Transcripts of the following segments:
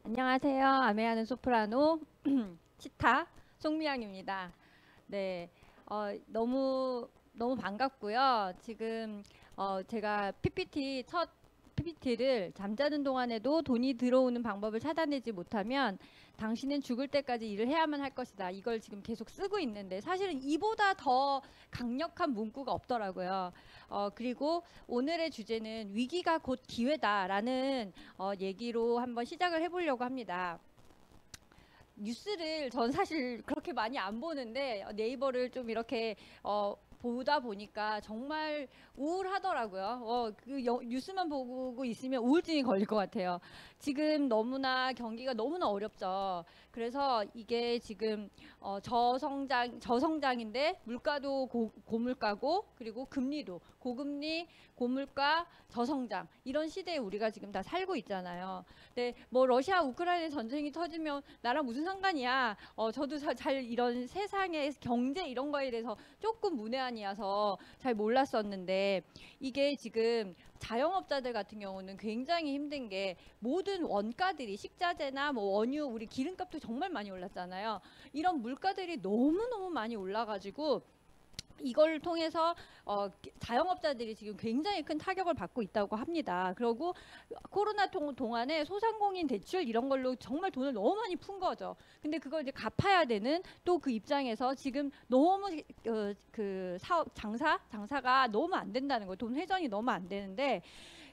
안녕하세요. 아메하는 소프라노 치타 송미양입니다. 네, 너무 반갑고요. 지금 제가 첫 PPT를 잠자는 동안에도 돈이 들어오는 방법을 찾아내지 못하면 당신은 죽을 때까지 일을 해야만 할 것이다. 이걸 지금 계속 쓰고 있는데 사실은 이보다 더 강력한 문구가 없더라고요. 그리고 오늘의 주제는 위기가 곧 기회다라는 얘기로 한번 시작을 해보려고 합니다. 뉴스를 전 사실 그렇게 많이 안 보는데 네이버를 좀 이렇게 보다 보니까 정말 우울하더라고요. 뉴스만 보고 있으면 우울증이 걸릴 것 같아요. 지금 너무나 경기가 너무나 어렵죠. 그래서 이게 지금 저성장인데 물가도 고물가고 그리고 금리도 고금리, 고물가, 저성장 이런 시대에 우리가 지금 다 살고 있잖아요. 근데 뭐 러시아 우크라이나 전쟁이 터지면 나랑 무슨 상관이야? 저도 잘 이런 세상의 경제 이런 거에 대해서 조금 문외한이어서 잘 몰랐었는데 이게 지금 자영업자들 같은 경우는 굉장히 힘든 게 모든 원가들이 식자재나 뭐 원유 우리 기름값도 정말 많이 올랐잖아요. 이런 물가들이 너무너무 많이 올라가지고 이걸 통해서 자영업자들이 지금 굉장히 큰 타격을 받고 있다고 합니다. 그리고 코로나 동안에 소상공인 대출 이런 걸로 정말 돈을 너무 많이 푼 거죠. 근데 그걸 이제 갚아야 되는 또 그 입장에서 지금 너무 그 사업 장사가 너무 안 된다는 거예요. 돈 회전이 너무 안 되는데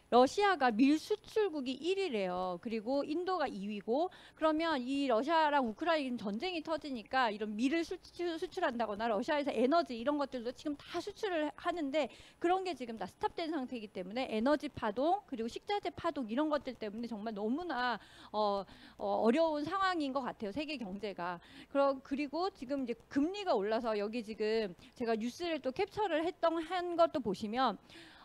러시아가 밀 수출국이 1위래요. 그리고 인도가 2위고 그러면 이 러시아랑 우크라이나 전쟁이 터지니까 이런 밀을 수출한다거나 러시아에서 에너지 이런 것들도 지금 다 수출을 하는데 그런 게 지금 다 스탑된 상태이기 때문에 에너지 파동 그리고 식자재 파동 이런 것들 때문에 정말 너무나 어려운 상황인 것 같아요. 세계 경제가. 그리고 지금 이제 금리가 올라서 여기 지금 제가 뉴스를 또 캡처를 한 것도 보시면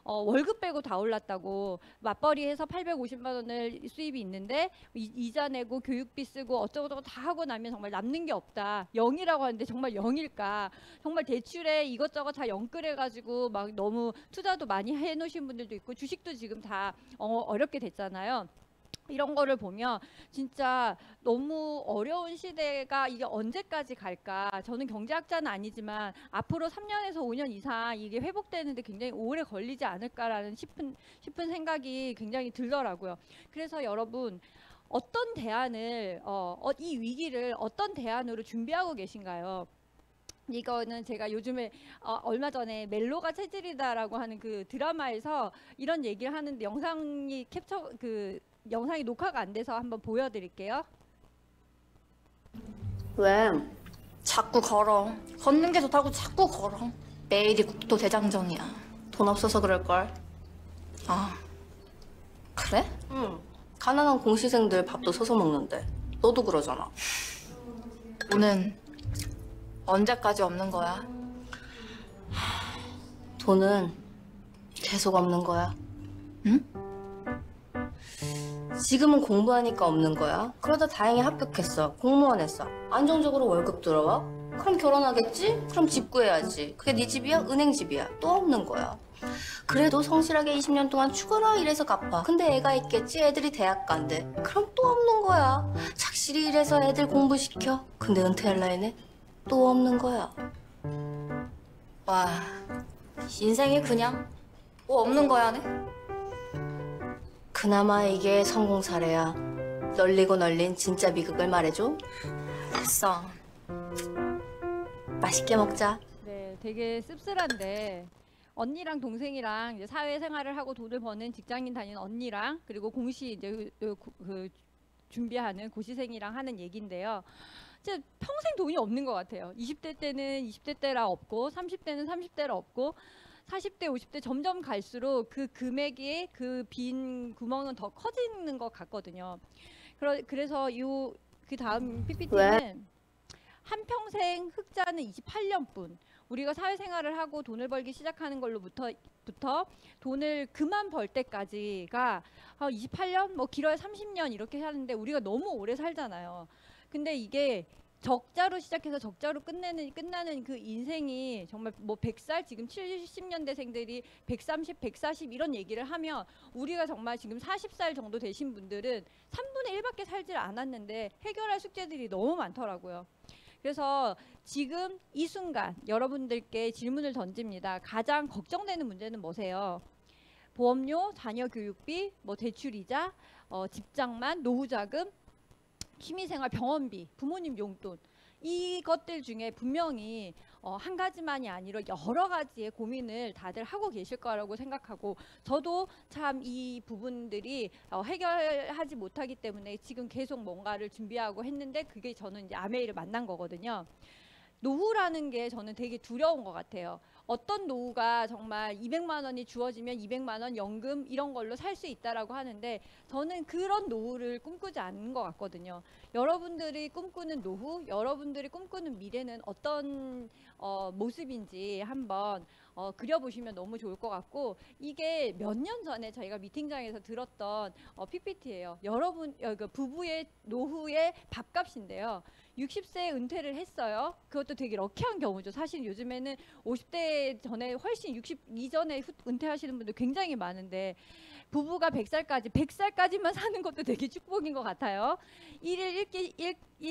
월급 빼고 다 올랐다고 맞벌이해서 850만 원을 수입이 있는데 이자 내고 교육비 쓰고 어쩌고저쩌고 다 하고 나면 정말 남는 게 없다. 0이라고 하는데 정말 0일까? 정말 대출에 이것저것 다 영끌해가지고 막 너무 투자도 많이 해놓으신 분들도 있고 주식도 지금 다 어렵게 됐잖아요. 이런 거를 보면 진짜 너무 어려운 시대가 이게 언제까지 갈까? 저는 경제학자는 아니지만 앞으로 3년에서 5년 이상 이게 회복되는데 굉장히 오래 걸리지 않을까라는 싶은 생각이 굉장히 들더라고요. 그래서 여러분 어떤 대안을 이 위기를 어떤 대안으로 준비하고 계신가요? 이거는 제가 요즘에 얼마 전에 멜로가 체질이다라고 하는 그 드라마에서 이런 얘기를 하는데 영상이 녹화가 안 돼서 한번 보여드릴게요. 왜? 자꾸 걸어. 걷는 게 좋다고 자꾸 걸어. 내일이 국토 대장정이야. 돈 없어서 그럴걸. 아, 그래? 응. 가난한 공시생들 밥도 서서 먹는데. 너도 그러잖아. 돈은 언제까지 없는 거야? 돈은 계속 없는 거야. 응? 지금은 공부하니까 없는 거야. 그러다 다행히 합격했어. 공무원 했어. 안정적으로 월급 들어와? 그럼 결혼하겠지? 그럼 집 구해야지. 그게 네 집이야? 은행 집이야. 또 없는 거야. 그래도 성실하게 20년 동안 죽어라 일해서 갚아. 근데 애가 있겠지? 애들이 대학 간대. 그럼 또 없는 거야. 착실히 일해서 애들 공부시켜. 근데 은퇴할 나이네? 또 없는 거야. 와, 인생이 그냥 뭐 없는 거야네. 그나마 이게 성공 사례야. 널리고 널린 진짜 비극을 말해줘. 됐어. 맛있게 먹자. 네, 되게 씁쓸한데 언니랑 동생이랑 이제 사회생활을 하고 돈을 버는 직장인 다니는 언니랑 그리고 공시 이제 준비하는 고시생이랑 하는 얘기인데요. 진짜 평생 돈이 없는 것 같아요. 20대 때는 20대 때라 없고 30대는 30대라 없고 40대, 50대 점점 갈수록 그 금액이 그 빈 구멍은 더 커지는 것 같거든요. 그래서 그 다음 PPT는 한평생 흑자는 28년뿐. 우리가 사회생활을 하고 돈을 벌기 시작하는 걸로부터 돈을 그만 벌 때까지가 28년, 뭐 길어야 30년 이렇게 하는데 우리가 너무 오래 살잖아요. 근데 이게 적자로 시작해서 적자로 끝나는 그 인생이 정말 뭐 100살 지금 70년대생들이 130, 140 이런 얘기를 하면 우리가 정말 지금 40살 정도 되신 분들은 3분의 1밖에 살질 않았는데 해결할 숙제들이 너무 많더라고요. 그래서 지금 이 순간 여러분들께 질문을 던집니다. 가장 걱정되는 문제는 뭐세요? 보험료, 자녀 교육비, 뭐 대출이자, 직장만, 노후자금, 취미생활, 병원비, 부모님 용돈, 이것들 중에 분명히 한 가지만이 아니라 여러 가지의 고민을 다들 하고 계실 거라고 생각하고, 저도 참 이 부분들이 해결하지 못하기 때문에 지금 계속 뭔가를 준비하고 했는데, 그게 저는 이제 아메이를 만난 거거든요. 노후라는 게 저는 되게 두려운 것 같아요. 어떤 노후가 정말 200만 원이 주어지면 200만 원 연금 이런 걸로 살 수 있다라고 하는데, 저는 그런 노후를 꿈꾸지 않는 것 같거든요. 여러분들이 꿈꾸는 노후, 여러분들이 꿈꾸는 미래는 어떤 모습인지 한번 그려보시면 너무 좋을 것 같고, 이게 몇 년 전에 저희가 미팅장에서 들었던 PPT예요. 여러분 그 부부의 노후의 밥값인데요. 60세에 은퇴를 했어요. 그것도 되게 럭키한 경우죠. 사실 요즘에는 50대 전에 훨씬 60 이전에 은퇴하시는 분들 굉장히 많은데, 부부가 100살까지만 사는 것도 되게 축복인 것 같아요.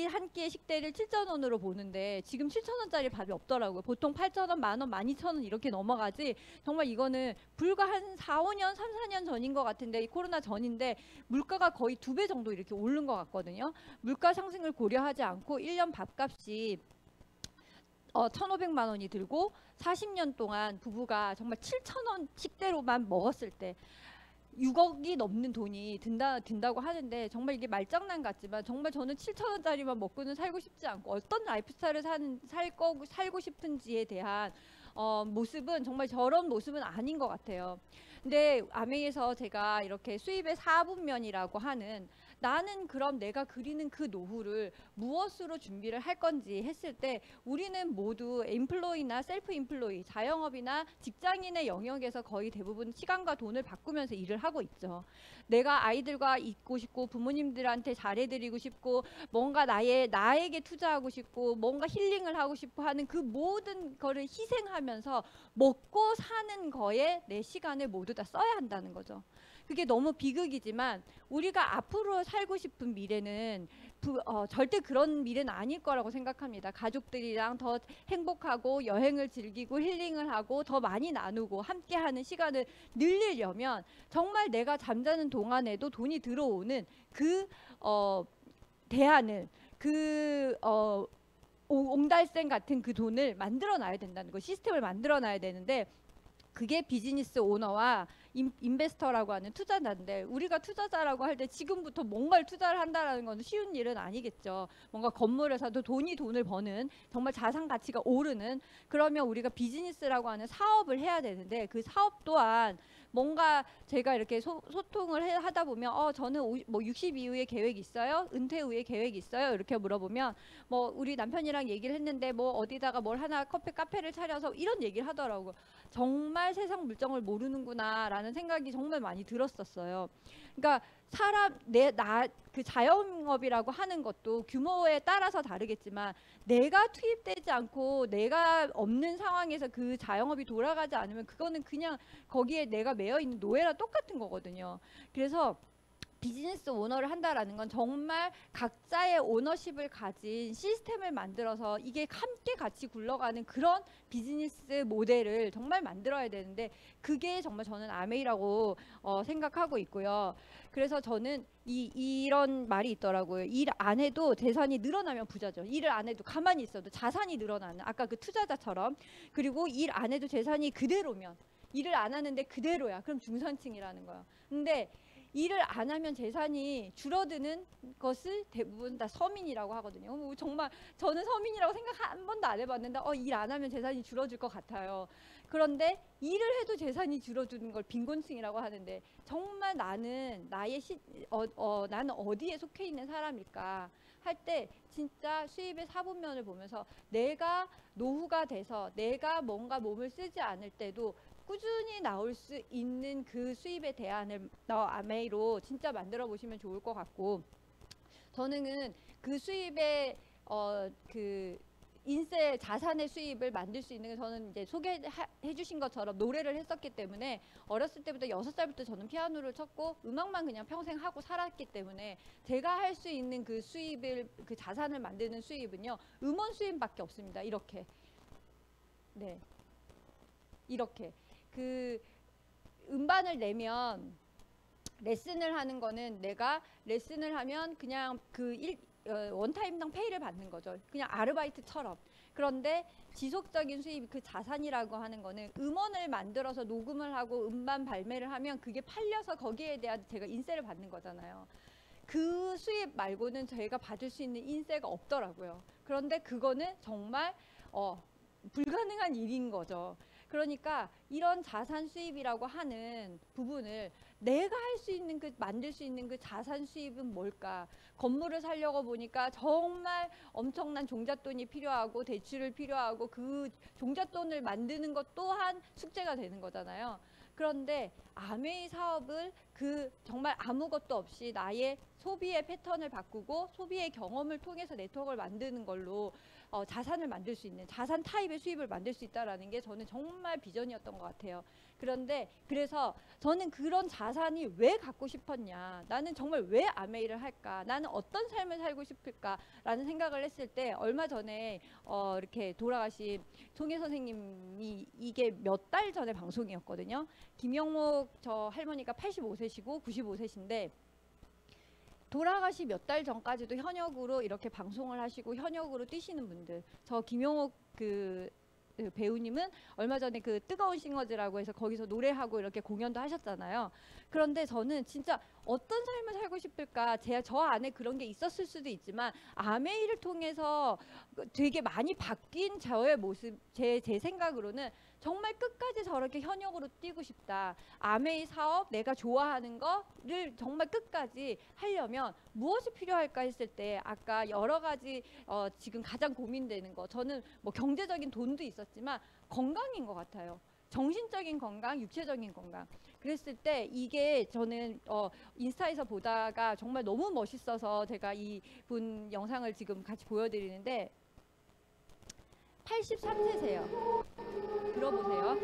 한 끼의 식대를 7,000원으로 보는데 지금 7,000원짜리 밥이 없더라고요. 보통 8,000원, 만원, 12,000원 이렇게 넘어가지, 정말 이거는 불과 한 4, 5년, 3, 4년 전인 것 같은데, 코로나 전인데 물가가 거의 2배 정도 이렇게 오른 것 같거든요. 물가 상승을 고려하지 않고 1년 밥값이 1,500만 원이 들고 40년 동안 부부가 정말 7,000원 식대로만 먹었을 때 6억이 넘는 돈이 든다고 하는데, 정말 이게 말장난 같지만 정말 저는 7,000원짜리만 먹고는 살고 싶지 않고, 어떤 라이프 스타일을 살고 싶은지에 대한 모습은 정말 저런 모습은 아닌 것 같아요. 근데 아메이에서 제가 이렇게 수입의 4분면이라고 하는, 나는 그럼 내가 그리는 그 노후를 무엇으로 준비를 할 건지 했을 때, 우리는 모두 인플로이나 셀프 인플로이, 자영업이나 직장인의 영역에서 거의 대부분 시간과 돈을 바꾸면서 일을 하고 있죠. 내가 아이들과 있고 싶고, 부모님들한테 잘해드리고 싶고, 뭔가 나에게 투자하고 싶고, 뭔가 힐링을 하고 싶어 하는 그 모든 거를 희생하면서 먹고 사는 거에 내 시간을 모두 다 써야 한다는 거죠. 그게 너무 비극이지만, 우리가 앞으로 살고 싶은 미래는 절대 그런 미래는 아닐 거라고 생각합니다. 가족들이랑 더 행복하고 여행을 즐기고 힐링을 하고 더 많이 나누고 함께하는 시간을 늘리려면, 정말 내가 잠자는 동안에도 돈이 들어오는 그 대안을, 옹달샘 같은 그 돈을 만들어 놔야 된다는 거, 시스템을 만들어 놔야 되는데, 그게 비즈니스 오너와 인베스터라고 하는 투자자인데, 우리가 투자자라고 할 때 지금부터 뭔가를 투자를 한다라는 건 쉬운 일은 아니겠죠. 뭔가 건물을 사도 돈을 버는, 정말 자산 가치가 오르는, 그러면 우리가 비즈니스라고 하는 사업을 해야 되는데, 그 사업 또한 뭔가 제가 이렇게 소통을 하다 보면 저는 뭐 60 이후에 계획 있어요? 은퇴 후에 계획 있어요? 이렇게 물어보면, 뭐 우리 남편이랑 얘기를 했는데 뭐 어디다가 뭘 하나 카페를 차려서 이런 얘기를 하더라고요. 정말 세상 물정을 모르는구나 라는 생각이 정말 많이 들었었어요. 그러니까 그 자영업이라고 하는 것도 규모에 따라서 다르겠지만, 내가 투입되지 않고 내가 없는 상황에서 그 자영업이 돌아가지 않으면 그거는 그냥 거기에 내가 매여 있는 노예랑 똑같은 거거든요. 그래서 비즈니스 오너를 한다라는 건 정말 각자의 오너십을 가진 시스템을 만들어서 이게 함께 같이 굴러가는 그런 비즈니스 모델을 정말 만들어야 되는데, 그게 정말 저는 아메이라고 생각하고 있고요. 그래서 저는 이런 말이 있더라고요. 일 안 해도 재산이 늘어나면 부자죠. 일을 안 해도 가만히 있어도 자산이 늘어나는, 아까 그 투자자처럼. 그리고 일 안 해도 재산이 그대로면, 일을 안 하는데 그대로야, 그럼 중산층이라는 거예요. 근데 일을 안 하면 재산이 줄어드는 것을 대부분 다 서민이라고 하거든요. 정말 저는 서민이라고 생각 한 번도 안 해봤는데 일 안 하면 재산이 줄어들 것 같아요. 그런데 일을 해도 재산이 줄어드는 걸 빈곤층이라고 하는데, 정말 나는 나는 어디에 속해 있는 사람일까 할 때, 진짜 수입의 4분면을 보면서 내가 노후가 돼서 내가 뭔가 몸을 쓰지 않을 때도 꾸준히 나올 수 있는 그 수입의 대안을 아메이로 진짜 만들어 보시면 좋을 것 같고, 저는 그 수입의 그 인세 자산의 수입을 만들 수 있는 게 저는 이제 소개해 주신 것처럼 노래를 했었기 때문에 어렸을 때부터 6살부터 저는 피아노를 쳤고 음악만 그냥 평생 하고 살았기 때문에 제가 할 수 있는 그 수입을 그 자산을 만드는 수입은요 음원 수입밖에 없습니다. 이렇게 네 이렇게 그 음반을 내면 레슨을 하는 거는 내가 레슨을 하면 그냥 그 원타임당 페이를 받는 거죠. 그냥 아르바이트처럼. 그런데 지속적인 수입 그 자산이라고 하는 거는 음원을 만들어서 녹음을 하고 음반 발매를 하면 그게 팔려서 거기에 대한 제가 인세를 받는 거잖아요. 그 수입 말고는 저희가 받을 수 있는 인세가 없더라고요. 그런데 그거는 정말 불가능한 일인 거죠. 그러니까 이런 자산 수입이라고 하는 부분을 내가 할 수 있는 그 만들 수 있는 그 자산 수입은 뭘까? 건물을 사려고 보니까 정말 엄청난 종잣돈이 필요하고 대출을 필요하고 그 종잣돈을 만드는 것 또한 숙제가 되는 거잖아요. 그런데 아메이 사업을 그 정말 아무것도 없이 나의 소비의 패턴을 바꾸고 소비의 경험을 통해서 네트워크를 만드는 걸로 자산을 만들 수 있는 자산 타입의 수입을 만들 수 있다라는 게 저는 정말 비전이었던 것 같아요. 그런데 그래서 저는 그런 자산이 왜 갖고 싶었냐, 나는 정말 왜 아메이를 할까, 나는 어떤 삶을 살고 싶을까라는 생각을 했을 때 얼마 전에 이렇게 돌아가신 송혜 선생님이 이게 몇 달 전에 방송이었거든요. 김영목 저 할머니가 85세시고 95세신데 돌아가시 몇 달 전까지도 현역으로 이렇게 방송을 하시고 현역으로 뛰시는 분들, 저 김용옥 그 배우님은 얼마 전에 그 뜨거운 싱어즈라고 해서 거기서 노래하고 이렇게 공연도 하셨잖아요. 그런데 저는 진짜 어떤 삶을 살고 싶을까, 저 안에 그런 게 있었을 수도 있지만 아메이를 통해서 되게 많이 바뀐 저의 모습, 제 생각으로는 정말 끝까지 저렇게 현역으로 뛰고 싶다. 아메이 사업 내가 좋아하는 거를 정말 끝까지 하려면 무엇이 필요할까 했을 때 아까 여러 가지 지금 가장 고민되는 거, 저는 뭐 경제적인 돈도 있었지만 건강인 것 같아요. 정신적인 건강, 육체적인 건강. 그랬을 때 이게 저는 인스타에서 보다가 정말 너무 멋있어서 제가 이분 영상을 지금 같이 보여드리는데 83세세요. 들어보세요.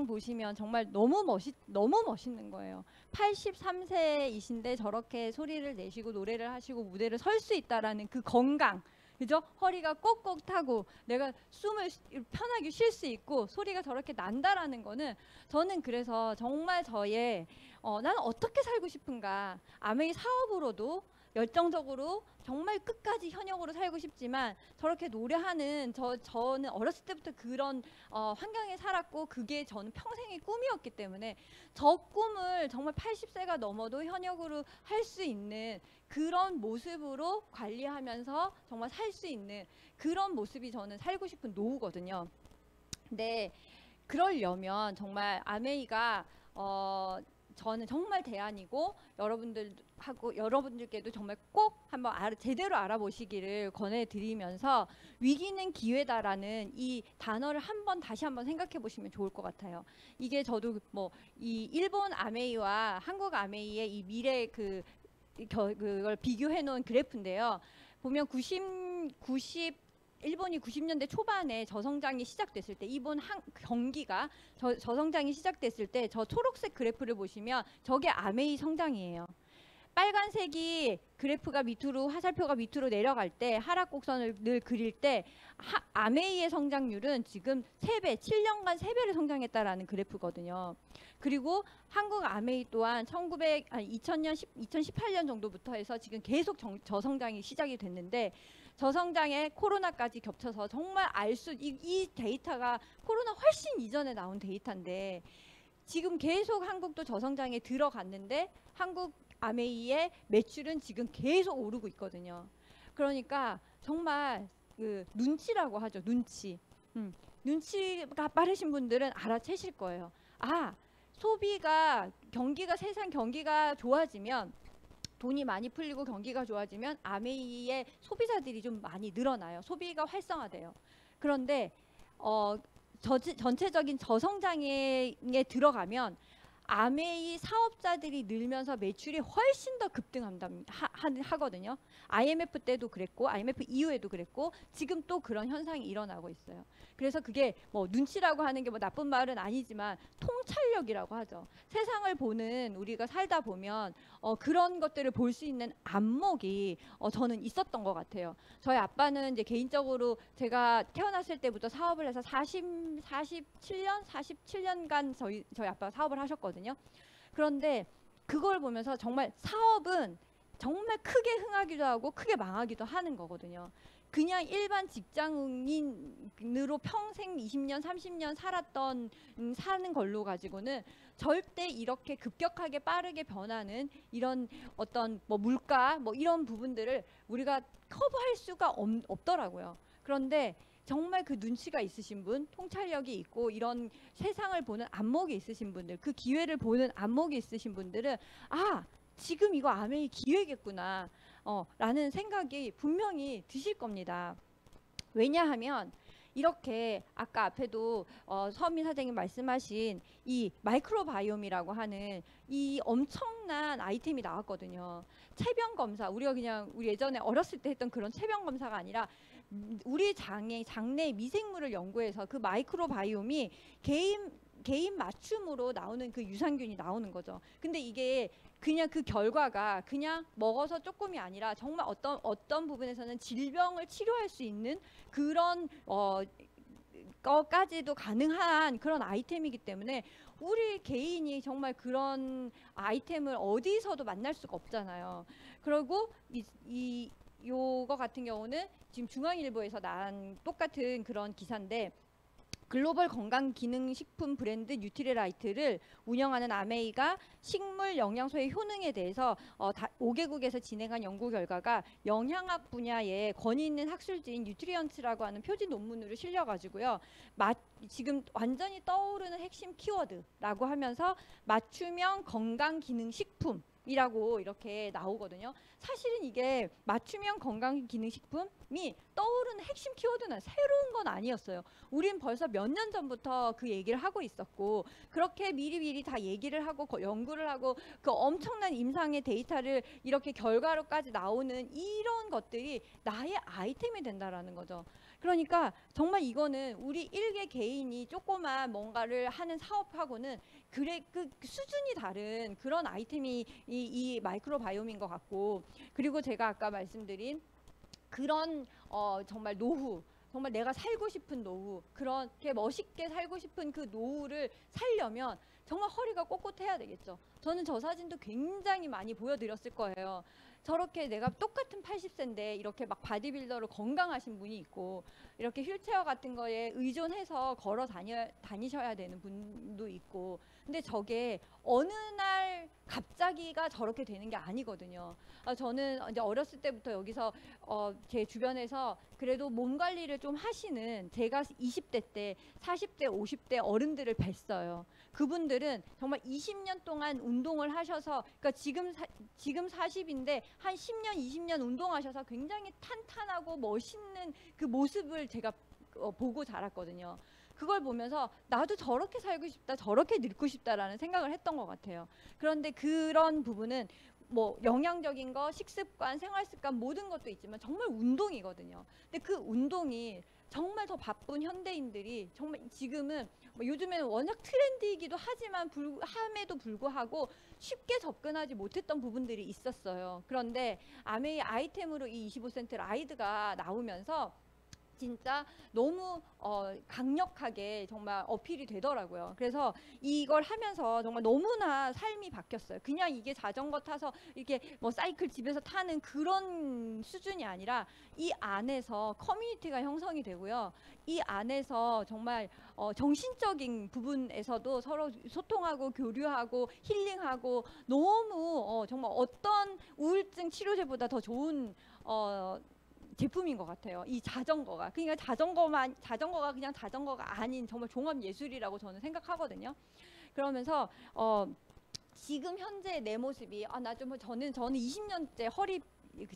보시면 정말 너무 멋있는 거예요. 83세이신데 저렇게 소리를 내시고 노래를 하시고 무대를 설 수 있다라는 그 건강, 그죠? 허리가 꼭꼭 타고 내가 숨을 편하게 쉴 수 있고 소리가 저렇게 난다라는 거는 저는 그래서 정말 저의 나는 어떻게 살고 싶은가, 아메이 사업으로도 열정적으로 정말 끝까지 현역으로 살고 싶지만 저렇게 노래하는 저는 어렸을 때부터 그런 환경에 살았고 그게 저는 평생의 꿈이었기 때문에 저 꿈을 정말 80세가 넘어도 현역으로 할 수 있는 그런 모습으로 관리하면서 정말 살 수 있는 그런 모습이 저는 살고 싶은 노후거든요. 근데 그러려면 정말 아메이가 저는 정말 대안이고 여러분들께도 정말 꼭 한번 제대로 알아보시기를 권해드리면서 위기는 기회다라는 이 단어를 다시 한번 생각해 보시면 좋을 것 같아요. 이게 저도 뭐 이 일본 아메이와 한국 아메이의 이 미래 그걸 비교해 놓은 그래프인데요. 보면 일본이 90년대 초반에 저성장이 시작됐을 때, 일본 경기가 저성장이 시작됐을 때 저 초록색 그래프를 보시면 저게 아메이 성장이에요. 빨간색이 그래프가 밑으로 화살표가 밑으로 내려갈 때 하락 곡선을 늘 그릴 때 아메이의 성장률은 지금 3배, 7년간 3배를 성장했다라는 그래프거든요. 그리고 한국 아메이 또한 2000년, 2018년 정도부터 해서 지금 계속 저성장이 시작이 됐는데 저성장에 코로나까지 겹쳐서 정말 이 데이터가 코로나 훨씬 이전에 나온 데이터인데 지금 계속 한국도 저성장에 들어갔는데 한국 아메이의 매출은 지금 계속 오르고 있거든요. 그러니까 정말 그 눈치라고 하죠. 눈치가 빠르신 분들은 알아채실 거예요. 세상 경기가 좋아지면 돈이 많이 풀리고 경기가 좋아지면 아메이의 소비자들이 좀 많이 늘어나요. 소비가 활성화돼요. 그런데 전체적인 저성장에 들어가면 아메이 사업자들이 늘면서 매출이 훨씬 더 급등하거든요. IMF 때도 그랬고 IMF 이후에도 그랬고 지금 또 그런 현상이 일어나고 있어요. 그래서 그게 뭐 눈치라고 하는 게 뭐 나쁜 말은 아니지만 통찰력이라고 하죠. 세상을 보는 우리가 살다 보면 그런 것들을 볼 수 있는 안목이 저는 있었던 것 같아요. 저희 아빠는 이제 개인적으로 제가 태어났을 때부터 사업을 해서 47년간 저희 아빠가 사업을 하셨거든요. 그런데 그걸 보면서 정말 사업은 정말 크게 흥하기도 하고 크게 망하기도 하는 거거든요. 그냥 일반 직장인으로 평생 20년, 30년 사는 걸로 가지고는 절대 이렇게 급격하게 빠르게 변하는 이런 어떤 뭐 물가 뭐 이런 부분들을 우리가 커버할 수가 없더라고요. 그런데 정말 그 눈치가 있으신 분, 통찰력이 있고 이런 세상을 보는 안목이 있으신 분들, 그 기회를 보는 안목이 있으신 분들은 지금 이거 아메이 기회겠구나 라는 생각이 분명히 드실 겁니다. 왜냐하면 이렇게 아까 앞에도 서민 사장님 말씀하신 이 마이크로바이옴이라고 하는 이 엄청난 아이템이 나왔거든요. 체병 검사, 우리 예전에 어렸을 때 했던 그런 체병 검사가 아니라 우리 장내 미생물을 연구해서 그 마이크로바이옴이 개인 맞춤으로 나오는 그 유산균이 나오는 거죠. 근데 이게 그냥 그 결과가 그냥 먹어서 조금이 아니라 정말 어떤 부분에서는 질병을 치료할 수 있는 그런 거까지도 가능한 그런 아이템이기 때문에 우리 개인이 정말 그런 아이템을 어디서도 만날 수가 없잖아요. 그리고 요거 같은 경우는 지금 중앙일보에서 난 똑같은 그런 기사인데 글로벌 건강기능식품 브랜드 뉴트리라이트를 운영하는 아메이가 식물 영양소의 효능에 대해서 5개국에서 진행한 연구 결과가 영양학 분야에 권위 있는 학술지인 뉴트리언츠라고 하는 표지 논문으로 실려가지고요. 지금 완전히 떠오르는 핵심 키워드라고 하면서 맞춤형 건강기능식품 이라고 이렇게 나오거든요. 사실은 이게 맞춤형 건강기능식품이 떠오르는 핵심 키워드는 새로운 건 아니었어요. 우린 벌써 몇 년 전부터 그 얘기를 하고 있었고 그렇게 미리미리 다 얘기를 하고 연구를 하고 그 엄청난 임상의 데이터를 이렇게 결과로까지 나오는 이런 것들이 나의 아이템이 된다라는 거죠. 그러니까 정말 이거는 우리 일개 개인이 조그만 뭔가를 하는 사업하고는 그 수준이 다른 그런 아이템이 이 마이크로바이옴인 것 같고 그리고 제가 아까 말씀드린 그런 정말 노후 정말 내가 살고 싶은 노후 그렇게 멋있게 살고 싶은 그 노후를 살려면 정말 허리가 꼿꼿해야 되겠죠. 저는 저 사진도 굉장히 많이 보여드렸을 거예요. 저렇게 내가 똑같은 80세인데 이렇게 막 바디빌더로 건강하신 분이 있고 이렇게 휠체어 같은 거에 의존해서 걸어 다니셔야 되는 분도 있고 근데 저게 어느 날 갑자기가 저렇게 되는 게 아니거든요. 저는 이제 어렸을 때부터 여기서 제 주변에서 그래도 몸 관리를 좀 하시는 제가 20대 때 40대 50대 어른들을 뵀어요. 그분들은 정말 20년 동안 운동을 하셔서 그러니까 지금 40인데 한 10년 20년 운동하셔서 굉장히 탄탄하고 멋있는 그 모습을 제가 보고 자랐거든요. 그걸 보면서 나도 저렇게 살고 싶다 저렇게 늙고 싶다라는 생각을 했던 것 같아요. 그런데 그런 부분은 뭐 영양적인 거, 식습관, 생활습관 모든 것도 있지만 정말 운동이거든요. 근데 그 운동이 정말 더 바쁜 현대인들이 정말 지금은 뭐 요즘에는 워낙 트렌디이기도 하지만 함에도 불구하고 쉽게 접근하지 못했던 부분들이 있었어요. 그런데 아메이 아이템으로 이 25센트 라이드가 나오면서 진짜 너무 강력하게 정말 어필이 되더라고요. 그래서 이걸 하면서 정말 너무나 삶이 바뀌었어요. 그냥 이게 자전거 타서 이렇게 뭐 사이클 집에서 타는 그런 수준이 아니라 이 안에서 커뮤니티가 형성이 되고요. 이 안에서 정말 정신적인 부분에서도 서로 소통하고 교류하고 힐링하고 너무 정말 어떤 우울증 치료제보다 더 좋은 제품인 것 같아요. 이 자전거가. 그러니까 자전거가 그냥 자전거가 아닌 정말 종합 예술이라고 저는 생각하거든요. 그러면서 지금 현재 내 모습이 저는 20년째 허리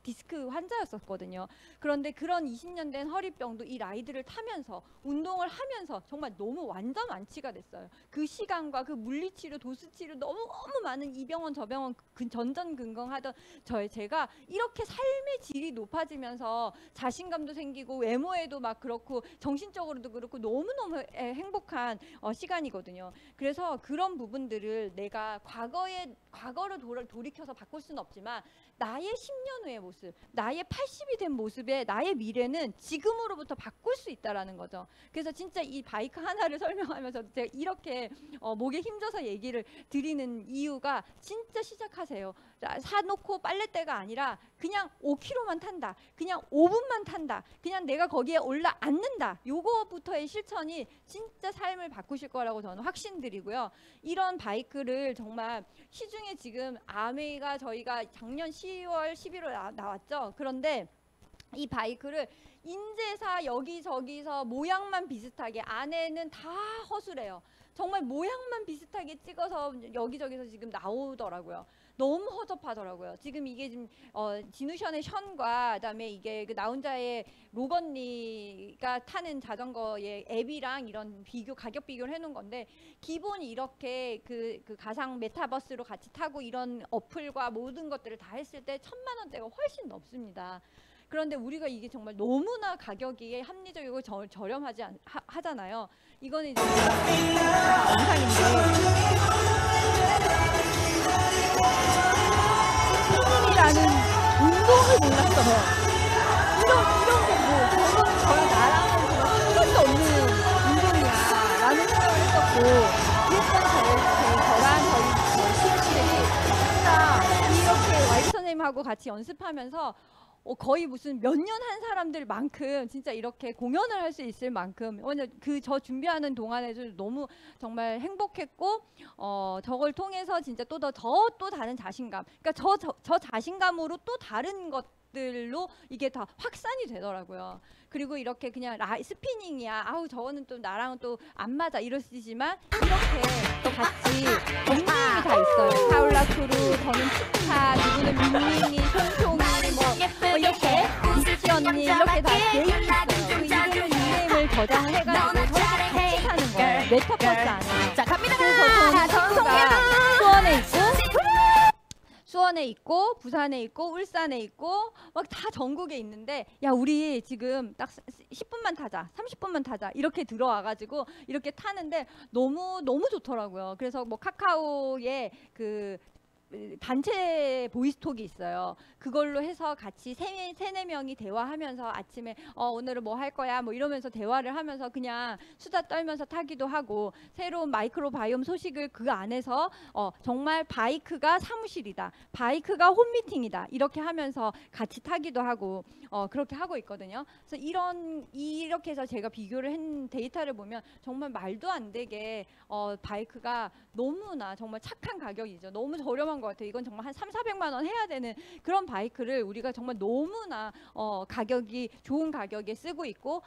디스크 환자였었거든요. 그런데 그런 20년 된 허리병도 이 라이드를 타면서 운동을 하면서 정말 너무 완전 완치가 됐어요. 그 시간과 그 물리치료, 도수치료 너무 많은 이 병원 저 병원 전전긍긍하던 제가 이렇게 삶의 질이 높아지면서 자신감도 생기고 외모에도 막 그렇고 정신적으로도 그렇고 너무너무 행복한 시간이거든요. 그래서 그런 부분들을 내가 과거를 돌이켜서 바꿀 수는 없지만 나의 10년 후의 모습, 나의 80이 된 모습의 나의 미래는 지금으로부터 바꿀 수 있다라는 거죠. 그래서 진짜 이 바이크 하나를 설명하면서 제가 이렇게 목에 힘줘서 얘기를 드리는 이유가 진짜 시작하세요. 사놓고 빨래대가 아니라 그냥 5km만 탄다. 그냥 5분만 탄다. 그냥 내가 거기에 올라앉는다. 요거부터의 실천이 진짜 삶을 바꾸실 거라고 저는 확신드리고요. 이런 바이크를 정말 시중에 지금 아메이가 저희가 작년 10월, 11월 나왔죠. 그런데 이 바이크를 인제사 여기저기서 모양만 비슷하게 안에는 다 허술해요. 정말 모양만 비슷하게 찍어서 여기저기서 지금 나오더라고요. 너무 허접하더라고요. 지금 이게 지금 진우션의 션과 그다음에 이게 그 나 혼자의 로건니가 타는 자전거의 앱이랑 이런 가격 비교를 해놓은 건데 기본이 이렇게 그 가상 메타버스로 같이 타고 이런 어플과 모든 것들을 다 했을 때 1,000만 원대가 훨씬 넘습니다. 그런데 우리가 이게 정말 너무나 가격이 합리적이고 저렴하지 하잖아요. 이거는 이제 영상인데 스피닝이라는 운동을 몰랐어요. 이런 게 저는 나랑은 정말 상관도 없는 운동이야라는 생각을 했었고, 일단 저랑 저희 실험실이 진짜 이렇게 와이프 선생님하고 같이 연습하면서 거의 무슨 몇 년 한 사람들만큼 진짜 이렇게 공연을 할 수 있을 만큼 저 준비하는 동안에도 너무 정말 행복했고 저걸 통해서 진짜 또 다른 자신감, 그러니까 저 자신감으로 또 다른 것들로 이게 다 확산이 되더라고요. 그리고 이렇게 그냥 스피닝이야, 아우 저거는 또 나랑은 또 안 맞아 이러시지만 이렇게 같이 닉네임이 다 있어요. 카울라크루, 저는 치타, 누구는 민민이, 손송이 뭐 이렇게 미치 언니 이렇게 다 개인이 있어요. 그 이름을 닉네임을 저장을 해가지고 저렇게 같이 사는 거예요. 메타버스 안에. 자, 갑니다. 그래서 저는 친구가 수원에 있고 부산에 있고 울산에 있고 막 다 전국에 있는데, 야 우리 지금 딱 10분만 타자, 30분만 타자 이렇게 들어와가지고 이렇게 타는데 너무 좋더라고요. 그래서 뭐 카카오에 그 단체 보이스톡이 있어요. 그걸로 해서 같이 세네 명이 대화하면서 아침에 오늘은 뭐 할 거야 뭐 이러면서 대화를 하면서 그냥 수다 떨면서 타기도 하고, 새로운 마이크로바이옴 소식을 그 안에서 정말 바이크가 사무실이다, 바이크가 홈미팅이다 이렇게 하면서 같이 타기도 하고 그렇게 하고 있거든요. 그래서 이렇게 해서 제가 비교를 한 데이터를 보면 정말 말도 안 되게 바이크가 너무나 정말 착한 가격이죠. 너무 저렴한 것 같아요. 이건 정말 한 300~400만 원 해야 되는 그런 바이크를 우리가 정말 너무나 가격이 좋은 가격에 쓰고 있고,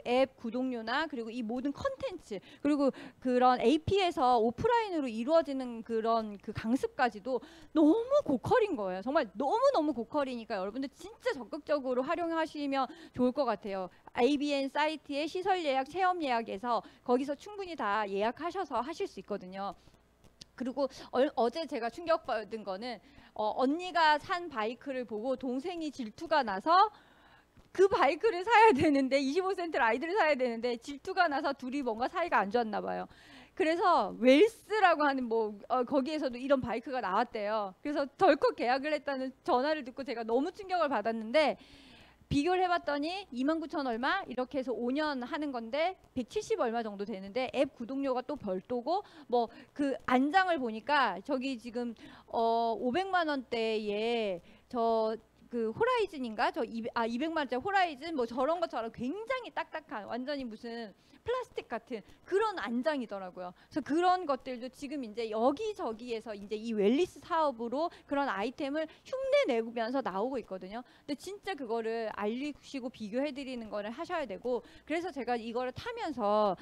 앱 구독료나 그리고 이 모든 컨텐츠, 그리고 그런 AP에서 오프라인으로 이루어지는 그런 그 강습까지도 너무 고퀄인 거예요. 정말 너무 고퀄이니까 여러분들 진짜 적극적으로 활용하시면 좋을 것 같아요. ABN 사이트에 시설 예약, 체험 예약에서 거기서 충분히 다 예약하셔서 하실 수 있거든요. 그리고 어제 제가 충격받은 거는 언니가 산 바이크를 보고 동생이 질투가 나서 그 바이크를 사야 되는데 25센트 라이드를 사야 되는데 질투가 나서 둘이 뭔가 사이가 안 좋았나 봐요. 그래서 웰스라고 하는 뭐 거기에서도 이런 바이크가 나왔대요. 그래서 덜컥 계약을 했다는 전화를 듣고 제가 너무 충격을 받았는데 비교를 해봤더니 29,000 얼마 이렇게 해서 5년 하는 건데 170 얼마 정도 되는데 앱 구독료가 또 별도고 뭐 그 안장을 보니까 저기 지금 500만 원대에 저 그 호라이즌인가 200만 원짜리 호라이즌 뭐 저런 것처럼 굉장히 딱딱한 완전히 무슨 플라스틱 같은 그런 안장이더라고요. 그래서 그런 것들도 지금 이제 여기저기에서 이제 이 웰리스 사업으로 그런 아이템을 흉내내면서 나오고 있거든요. 근데 진짜 그거를 알리시고 비교해드리는 거를 하셔야 되고 그래서 제가 이거를 타면서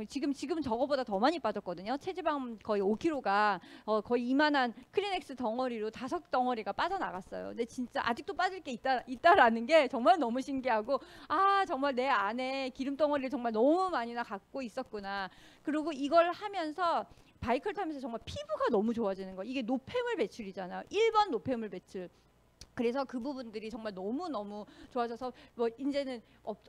지금 저거보다 더 많이 빠졌거든요. 체지방 거의 5kg가 거의 이만한 크리넥스 덩어리로 5덩어리가 빠져나갔어요. 근데 진짜 아직도 빠질 게 있다라는 게 정말 너무 신기하고 아 정말 내 안에 기름 덩어리를 정말 너무 많이나 갖고 있었구나. 그리고 이걸 하면서 바이크를 타면서 정말 피부가 너무 좋아지는 거. 이게 노폐물 배출이잖아요. 1번 노폐물 배출. 그래서 그 부분들이 정말 너무너무 좋아져서 뭐 이제는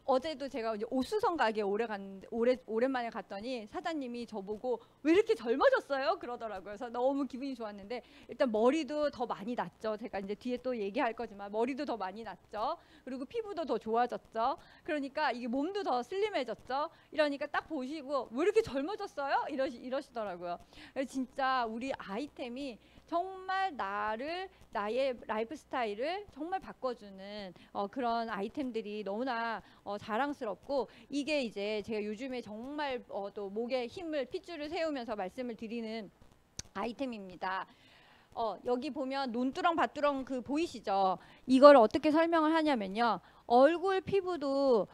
어제도 제가 이제 옷수선 가게에 오랜만에 갔더니 사장님이 저보고 왜 이렇게 젊어졌어요? 그러더라고요. 그래서 너무 기분이 좋았는데 일단 머리도 더 많이 났죠. 제가 이제 뒤에 또 얘기할 거지만 머리도 더 많이 났죠. 그리고 피부도 더 좋아졌죠. 그러니까 이게 몸도 더 슬림해졌죠. 이러니까 딱 보시고 왜 이렇게 젊어졌어요? 이러시더라고요. 진짜 우리 아이템이 정말 나의 라이프 스타일을 정말 바꿔주는 그런 아이템들이 너무나 자랑스럽고 이게 이제 제가 요즘에 정말 또 목에 핏줄을 세우면서 말씀을 드리는 아이템입니다. 여기 보면 논두렁 밭두렁 그 보이시죠? 이걸 어떻게 설명을 하냐면요. 얼굴 피부도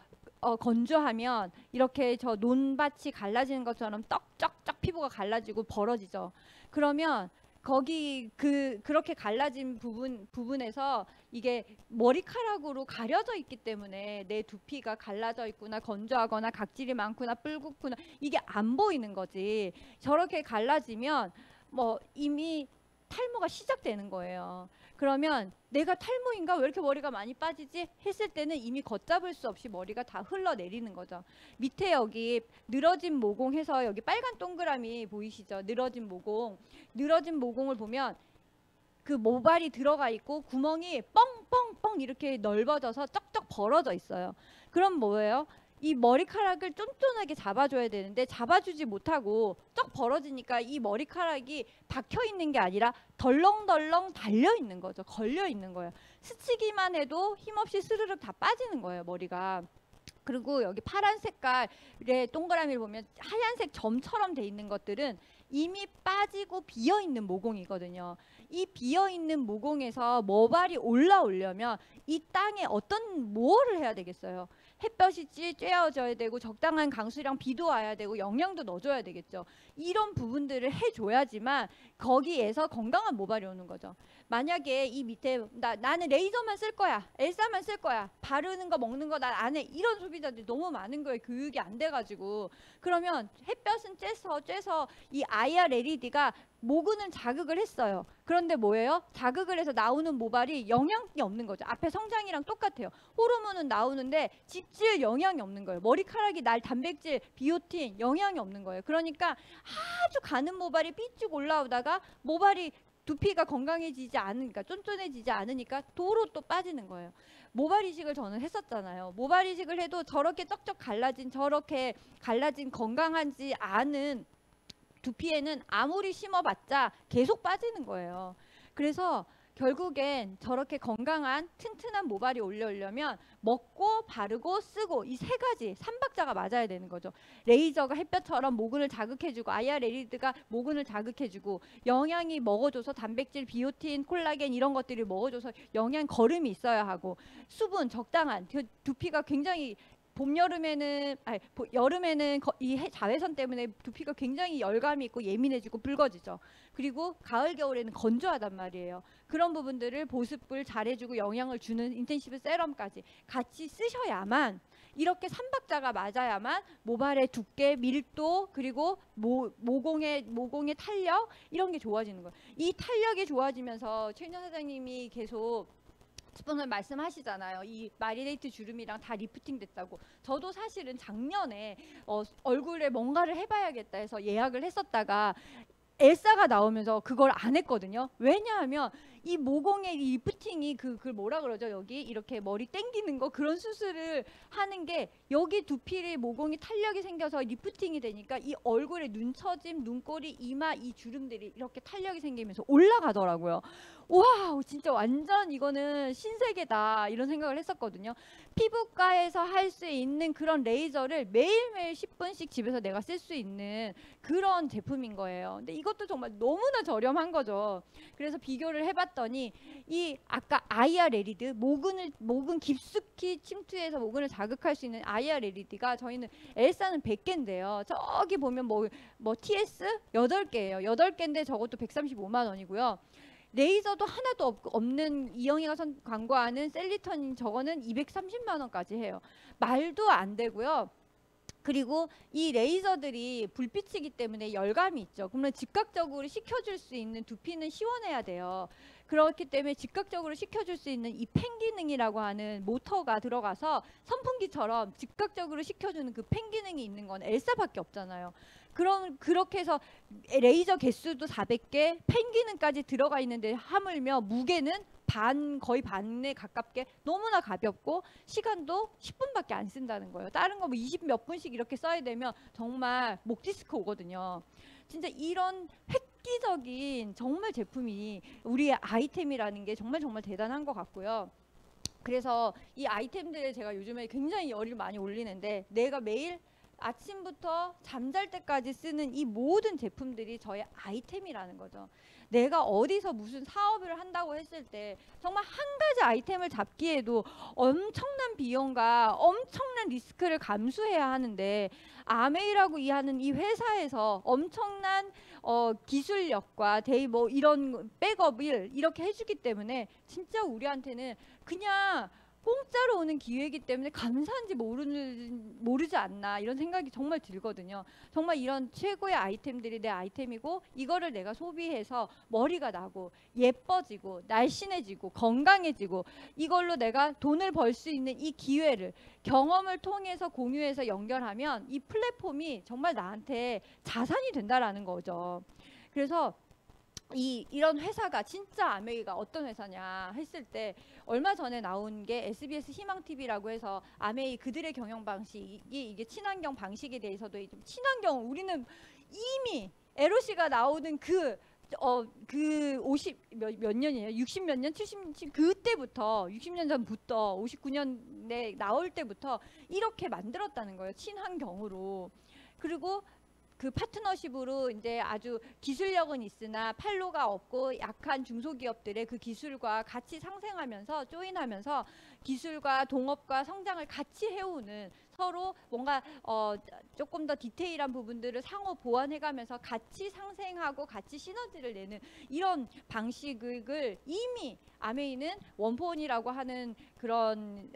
건조하면 이렇게 저 논밭이 갈라지는 것처럼 떡쩍쩍 피부가 갈라지고 벌어지죠. 그러면 거기 그렇게 갈라진 부분에서 이게 머리카락으로 가려져 있기 때문에 내 두피가 갈라져 있구나 건조하거나 각질이 많구나 뿔굼구나 이게 안 보이는 거지. 저렇게 갈라지면 뭐 이미 탈모가 시작되는 거예요. 그러면 내가 탈모인가 왜 이렇게 머리가 많이 빠지지 했을 때는 이미 걷잡을 수 없이 머리가 다 흘러내리는 거죠. 밑에 여기 늘어진 모공 해서 여기 빨간 동그라미 보이시죠? 늘어진 모공을 보면 그 모발이 들어가 있고 구멍이 뻥뻥뻥 이렇게 넓어져서 쩍쩍 벌어져 있어요. 그럼 뭐예요? 이 머리카락을 쫀쫀하게 잡아줘야 되는데 잡아주지 못하고 쩍 벌어지니까 이 머리카락이 박혀 있는 게 아니라 덜렁덜렁 달려 있는 거죠. 걸려 있는 거예요. 스치기만 해도 힘없이 스르륵 다 빠지는 거예요, 머리가. 그리고 여기 파란 색깔의 동그라미를 보면 하얀색 점처럼 돼 있는 것들은 이미 빠지고 비어있는 모공이거든요. 이 비어있는 모공에서 모발이 올라오려면 이 땅에 어떤 뭐를 해야 되겠어요? 햇볕이 쬐어져야 되고 적당한 강수량 비도 와야 되고 영양도 넣어줘야 되겠죠. 이런 부분들을 해줘야지만 거기에서 건강한 모발이 오는 거죠. 만약에 이 밑에 나는 레이저만 쓸 거야, 엘사만 쓸 거야, 바르는 거 먹는 거 난 안 해, 이런 소비자들이 너무 많은 거예요. 교육이 안 돼가지고. 그러면 햇볕은 쬐서 이 IR LED가 모근을 자극을 했어요. 그런데 뭐예요? 자극을 해서 나오는 모발이 영양이 없는 거죠. 앞에 성장이랑 똑같아요. 호르몬은 나오는데 질 영향이 없는 거예요. 머리카락이 날 단백질, 비오틴 영향이 없는 거예요. 그러니까 아주 가는 모발이 삐쭉 올라오다가 모발이 두피가 건강해지지 않으니까 쫀쫀해지지 않으니까 도로 또 빠지는 거예요. 모발 이식을 저는 했었잖아요. 모발 이식을 해도 저렇게 쩍쩍 갈라진 건강하지 않은 두피에는 아무리 심어봤자 계속 빠지는 거예요. 그래서 결국엔 저렇게 건강한 튼튼한 모발이 올려오려면 먹고 바르고 쓰고 이 세 가지 3박자가 맞아야 되는 거죠. 레이저가 햇볕처럼 모근을 자극해주고 IR LED가 모근을 자극해주고 영양이 먹어줘서 단백질, 비오틴, 콜라겐 이런 것들이 먹어줘서 영양 거름이 있어야 하고 수분 적당한 두피가 굉장히 여름에는 이 자외선 때문에 두피가 굉장히 열감이 있고 예민해지고 붉어지죠. 그리고 가을 겨울에는 건조하단 말이에요. 그런 부분들을 보습을 잘해주고 영양을 주는 인텐시브 세럼까지 같이 쓰셔야만 이렇게 3박자가 맞아야만 모발의 두께, 밀도 그리고 모공의 탄력 이런 게 좋아지는 거예요. 이 탄력이 좋아지면서 최인정 사장님이 계속 스폰서 말씀하시잖아요. 이 마리네이트 주름이랑 다 리프팅 됐다고. 저도 사실은 작년에 얼굴에 뭔가를 해봐야겠다 해서 예약을 했었다가 엘사가 나오면서 그걸 안 했거든요. 왜냐하면 이 모공의 이 리프팅이 그걸 뭐라 그러죠? 여기 이렇게 머리 땡기는 거 그런 수술을 하는 게 여기 두피의 모공이 탄력이 생겨서 리프팅이 되니까 이 얼굴에 눈처짐, 눈꼬리, 이마 이 주름들이 이렇게 탄력이 생기면서 올라가더라고요. 와, 진짜 완전 이거는 신세계다 이런 생각을 했었거든요. 피부과에서 할 수 있는 그런 레이저를 매일매일 10분씩 집에서 내가 쓸 수 있는 그런 제품인 거예요. 근데 이것도 정말 너무나 저렴한 거죠. 그래서 비교를 해봤더니 이 아까 아이아 레리드 모근 깊숙이 침투해서 모근을 자극할 수 있는 아이아 레리드가 저희는 엘사는 100개인데요. 저기 보면 뭐 TS 8개예요. 8개인데 저것도 135만 원이고요. 레이저도 하나도 없는 이영희가 광고하는 셀리터닌 저거는 230만 원까지 해요. 말도 안 되고요. 그리고 이 레이저들이 불빛이기 때문에 열감이 있죠. 그러면 즉각적으로 식혀줄 수 있는 두피는 시원해야 돼요. 그렇기 때문에 즉각적으로 식혀줄 수 있는 이 팬 기능이라고 하는 모터가 들어가서 선풍기처럼 즉각적으로 식혀주는 그 팬 기능이 있는 건 엘사밖에 없잖아요. 그럼 그렇게 해서 레이저 개수도 400개, 팬 기능까지 들어가 있는데 하물며 무게는 거의 반에 가깝게 너무나 가볍고 시간도 10분밖에 안 쓴다는 거예요. 다른 거 뭐 20 몇 분씩 이렇게 써야 되면 정말 목 디스크 오거든요. 진짜 이런 획기적인 정말 제품이 우리의 아이템이라는 게 정말 대단한 것 같고요. 그래서 이 아이템들을 제가 요즘에 굉장히 열을 많이 올리는데 내가 매일 아침부터 잠잘 때까지 쓰는 이 모든 제품들이 저의 아이템이라는 거죠. 내가 어디서 무슨 사업을 한다고 했을 때 정말 한 가지 아이템을 잡기에도 엄청난 비용과 엄청난 리스크를 감수해야 하는데 아메이라고 하는 이 회사에서 엄청난 기술력과 뭐 이런 백업을 이렇게 해주기 때문에 진짜 우리한테는 그냥 공짜로 오는 기회이기 때문에 감사한지 모르지 않나 이런 생각이 정말 들거든요. 정말 이런 최고의 아이템들이 내 아이템이고 이거를 내가 소비해서 머리가 나고 예뻐지고 날씬해지고 건강해지고 이걸로 내가 돈을 벌 수 있는 이 기회를 경험을 통해서 공유해서 연결하면 이 플랫폼이 정말 나한테 자산이 된다라는 거죠. 그래서 이런 회사가 진짜 아메이가 어떤 회사냐 했을 때 얼마 전에 나온 게 SBS 희망TV라고 해서 아메이 그들의 경영 방식이 이게 친환경 방식에 대해서도 좀 친환경 우리는 이미 LOC가 나오는 그 50 몇 년이에요? 60 몇 년? 70 그때부터 60년 전부터 59년에 나올 때부터 이렇게 만들었다는 거예요. 친환경으로. 그리고 그 파트너십으로 이제 아주 기술력은 있으나 판로가 없고 약한 중소기업들의 그 기술과 같이 상생하면서 조인하면서 기술과 동업과 성장을 같이 해오는 서로 뭔가 조금 더 디테일한 부분들을 상호 보완해가면서 같이 상생하고 같이 시너지를 내는 이런 방식을 이미 아메이는 원포원이라고 하는 그런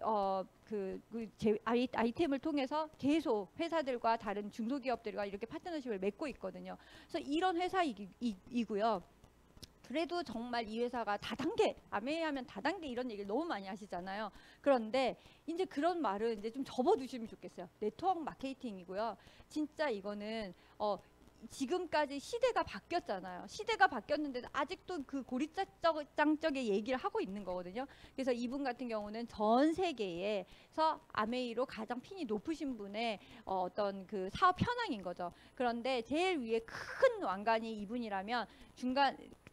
아이템을 통해서 계속 회사들과 다른 중소기업들과 이렇게 파트너십을 맺고 있거든요. 그래서 이런 회사이고요. 그래도 정말 이 회사가 다단계, 아메이 하면 다단계 이런 얘기를 너무 많이 하시잖아요. 그런데 이제 그런 말은 이제 좀 접어두시면 좋겠어요. 네트워크 마케팅이고요. 진짜 이거는 지금까지 시대가 바뀌었잖아요. 시대가 바뀌었는데도 아직도 그 고리장적의 얘기를 하고 있는 거거든요. 그래서 이분 같은 경우는 전 세계에서 아메이로 가장 핀이 높으신 분의 어떤 그 사업 현황인 거죠. 그런데 제일 위에 큰 왕관이 이분이라면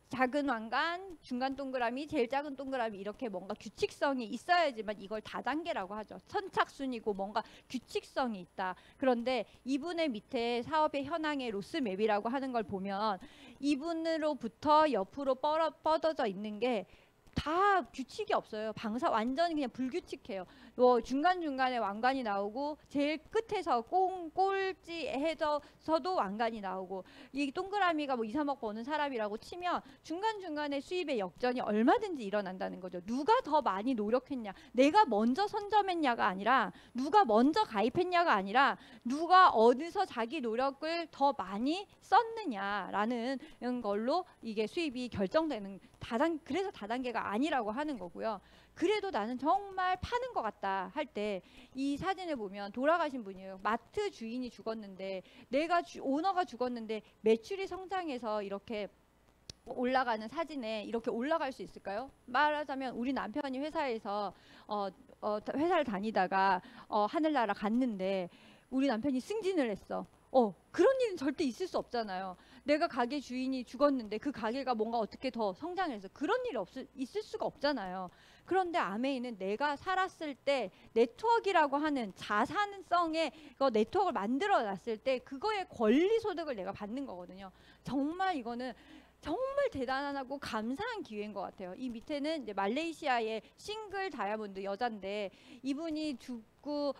작은 왕관, 중간 동그라미, 제일 작은 동그라미 이렇게 뭔가 규칙성이 있어야지만 이걸 다단계라고 하죠. 선착순이고 뭔가 규칙성이 있다. 그런데 이분의 밑에 사업의 현황의 로스맵이라고 하는 걸 보면 이분으로부터 옆으로 뻗어져 있는 게 다 규칙이 없어요. 완전히 그냥 불규칙해요. 중간중간에 왕관이 나오고 제일 끝에서 꼴찌해서도 왕관이 나오고 이 동그라미가 뭐 2, 3억 버는 사람이라고 치면 중간중간에 수입의 역전이 얼마든지 일어난다는 거죠. 누가 더 많이 노력했냐, 내가 먼저 선점했냐가 아니라 누가 먼저 가입했냐가 아니라 누가 어디서 자기 노력을 더 많이 썼느냐라는 걸로 이게 수입이 결정되는 그래서 다단계가 아니라고 하는 거고요. 그래도 나는 정말 파는 것 같다 할 때 이 사진을 보면 돌아가신 분이에요. 마트 주인이 죽었는데 오너가 죽었는데 매출이 성장해서 이렇게 올라가는 사진에 이렇게 올라갈 수 있을까요? 말하자면 우리 남편이 회사에서 회사를 다니다가 하늘나라 갔는데 우리 남편이 승진을 했어. 그런 일은 절대 있을 수 없잖아요. 내가 가게 주인이 죽었는데 그 가게가 뭔가 어떻게 더 성장해서 그런 일이 있을 수가 없잖아요. 그런데 아메이는 내가 살았을 때 네트워크라고 하는 자산성의 네트워크를 만들어 놨을 때 그거의 권리 소득을 내가 받는 거거든요. 정말 이거는 정말 대단하고 감사한 기회인 것 같아요. 이 밑에는 이제 말레이시아의 싱글 다이아몬드 여잔데 이분이 죽고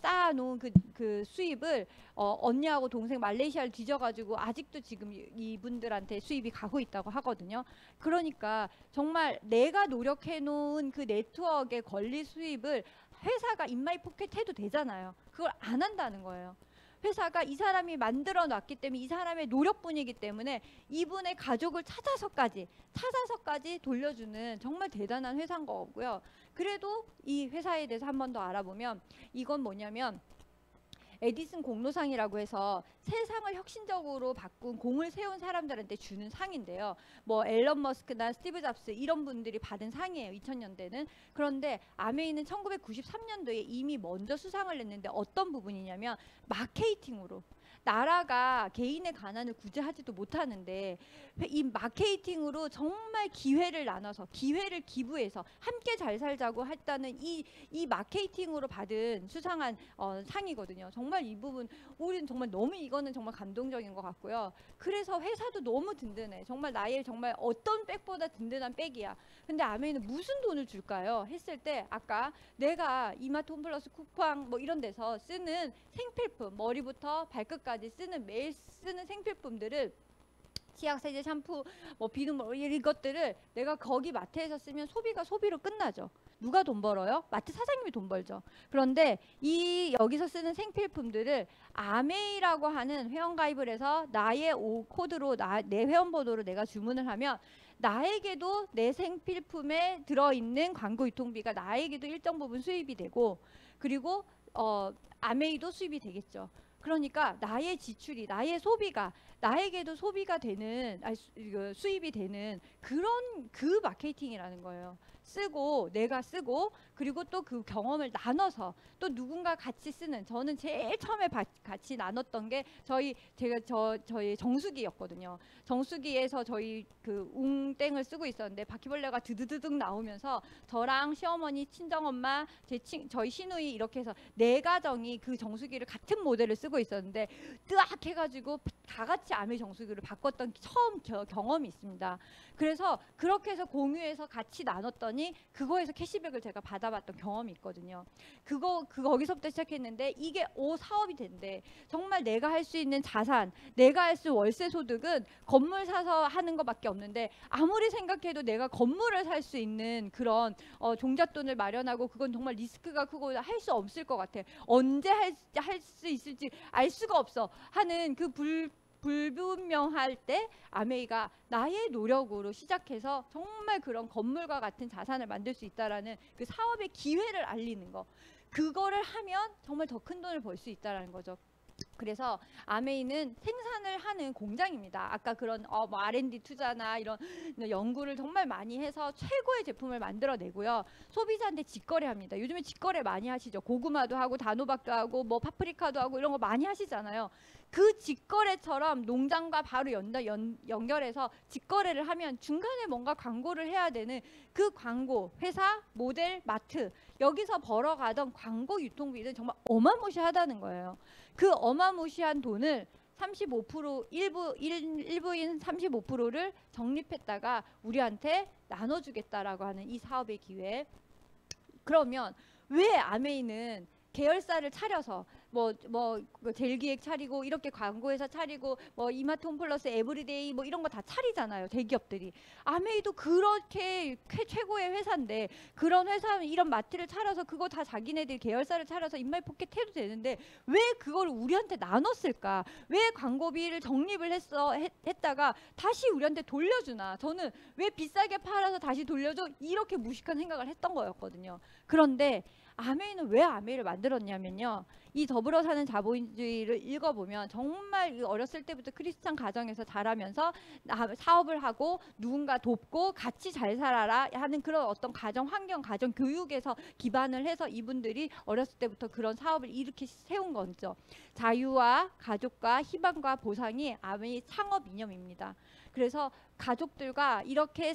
쌓아놓은 그 수입을 언니하고 동생 말레이시아를 뒤져가지고 아직도 지금 이분들한테 수입이 가고 있다고 하거든요. 그러니까 정말 내가 노력해놓은 그 네트워크의 권리 수입을 회사가 인마이 포켓 해도 되잖아요. 그걸 안 한다는 거예요. 회사가 이 사람이 만들어 놨기 때문에 이 사람의 노력뿐이기 때문에 이분의 가족을 찾아서까지 돌려주는 정말 대단한 회사인 거고요. 그래도 이 회사에 대해서 한 번 더 알아보면 이건 뭐냐면 에디슨 공로상이라고 해서 세상을 혁신적으로 바꾼 공을 세운 사람들한테 주는 상인데요. 뭐 앨런 머스크나 스티브 잡스 이런 분들이 받은 상이에요. 2000년대는. 그런데 아메이는 1993년도에 이미 먼저 수상을 했는데 어떤 부분이냐면 마케팅으로. 나라가 개인의 가난을 구제하지도 못하는데 이 마케팅으로 정말 기회를 나눠서 기회를 기부해서 함께 잘 살자고 했다는 이 마케팅으로 받은 수상한 상이거든요. 정말 이 부분 우리는 정말 너무 이거는 정말 감동적인 것 같고요. 그래서 회사도 너무 든든해. 정말 나의 정말 어떤 백보다 든든한 백이야. 근데 아메이는 무슨 돈을 줄까요? 했을 때 아까 내가 이마트 홈플러스 쿠팡 뭐 이런 데서 쓰는 생필품 머리부터 발끝까지 매일 쓰는 생필품들을 치약, 세제, 샴푸, 뭐 비누물 이것들을 내가 거기 마트에서 쓰면 소비로 끝나죠. 누가 돈 벌어요? 마트 사장님이 돈 벌죠. 그런데 여기서 쓰는 생필품들을 아메이라고 하는 회원가입을 해서 나의 코드로 내 회원번호로 내가 주문을 하면 나에게도 내 생필품에 들어있는 광고 유통비가 나에게도 일정 부분 수입이 되고 그리고 아메이도 수입이 되겠죠. 그러니까 나의 지출이 나의 소비가 나에게도 소비가 되는 수입이 되는 그런 그 마케팅이라는 거예요. 내가 쓰고 그리고 또 그 경험을 나눠서 또 누군가 같이 쓰는 저는 제일 처음에 같이 나눴던 게 저희 정수기였거든요. 정수기에서 저희 그 웅땡을 쓰고 있었는데 바퀴벌레가 드드드득 나오면서 저랑 시어머니, 친정엄마, 저희 시누이 이렇게 해서 4가정이 그 정수기를 같은 모델을 쓰고 있었는데 뜨악 해가지고 다 같이 아메 정수기를 바꿨던 처음 경험이 있습니다. 그래서 그렇게 해서 공유해서 같이 나눴더니 그거에서 캐시백을 제가 받아봤던 경험이 있거든요. 거기서부터 시작했는데 이게 사업이 된대. 정말 내가 할 수 있는 자산, 내가 할 수 있는 월세 소득은 건물 사서 하는 것밖에 없는데 아무리 생각해도 내가 건물을 살 수 있는 그런 종잣돈을 마련하고 그건 정말 리스크가 크고 할 수 없을 것 같아. 언제 할 수 있을지 알 수가 없어 하는 그 불분명할 때 아메이가 나의 노력으로 시작해서 정말 그런 건물과 같은 자산을 만들 수 있다라는 그 사업의 기회를 알리는 거. 그거를 하면 정말 더 큰 돈을 벌 수 있다라는 거죠. 그래서 아메이는 생산을 하는 공장입니다. 아까 그런 뭐 R&D 투자나 이런 연구를 정말 많이 해서 최고의 제품을 만들어내고요. 소비자한테 직거래합니다. 요즘에 직거래 많이 하시죠. 고구마도 하고 단호박도 하고 뭐 파프리카도 하고 이런 거 많이 하시잖아요. 그 직거래처럼 농장과 바로 연결해서 직거래를 하면 중간에 뭔가 광고를 해야 되는 그 광고, 회사, 모델, 마트 여기서 벌어가던 광고 유통비는 정말 어마무시하다는 거예요. 그 어마무시한 돈을 35% 일부인 35%를 적립했다가 우리한테 나눠주겠다라고 하는 이 사업의 기회. 그러면 왜 아메이는 계열사를 차려서 뭐 젤기획 차리고 이렇게 광고회사 차리고 뭐 이마트 홈플러스 에브리데이 뭐 이런 거 다 차리잖아요. 대기업들이. 아메이도 그렇게 최고의 회사인데 그런 회사 이런 마트를 차려서 그거 다 자기네들 계열사를 차려서 인마이 포켓 해도 되는데 왜 그걸 우리한테 나눴을까? 왜 광고비를 적립을 했다가 다시 우리한테 돌려주나? 저는 왜 비싸게 팔아서 다시 돌려줘? 이렇게 무식한 생각을 했던 거였거든요. 그런데 아메이는 왜 아메이를 만들었냐면요. 이 더불어 사는 자본주의를 읽어보면 정말 어렸을 때부터 크리스찬 가정에서 자라면서 사업을 하고 누군가 돕고 같이 잘 살아라 하는 그런 어떤 가정 환경, 가정 교육에서 기반을 해서 이분들이 어렸을 때부터 그런 사업을 이렇게 세운 거죠. 자유와 가족과 희망과 보상이 아메이 창업 이념입니다. 그래서 가족들과 이렇게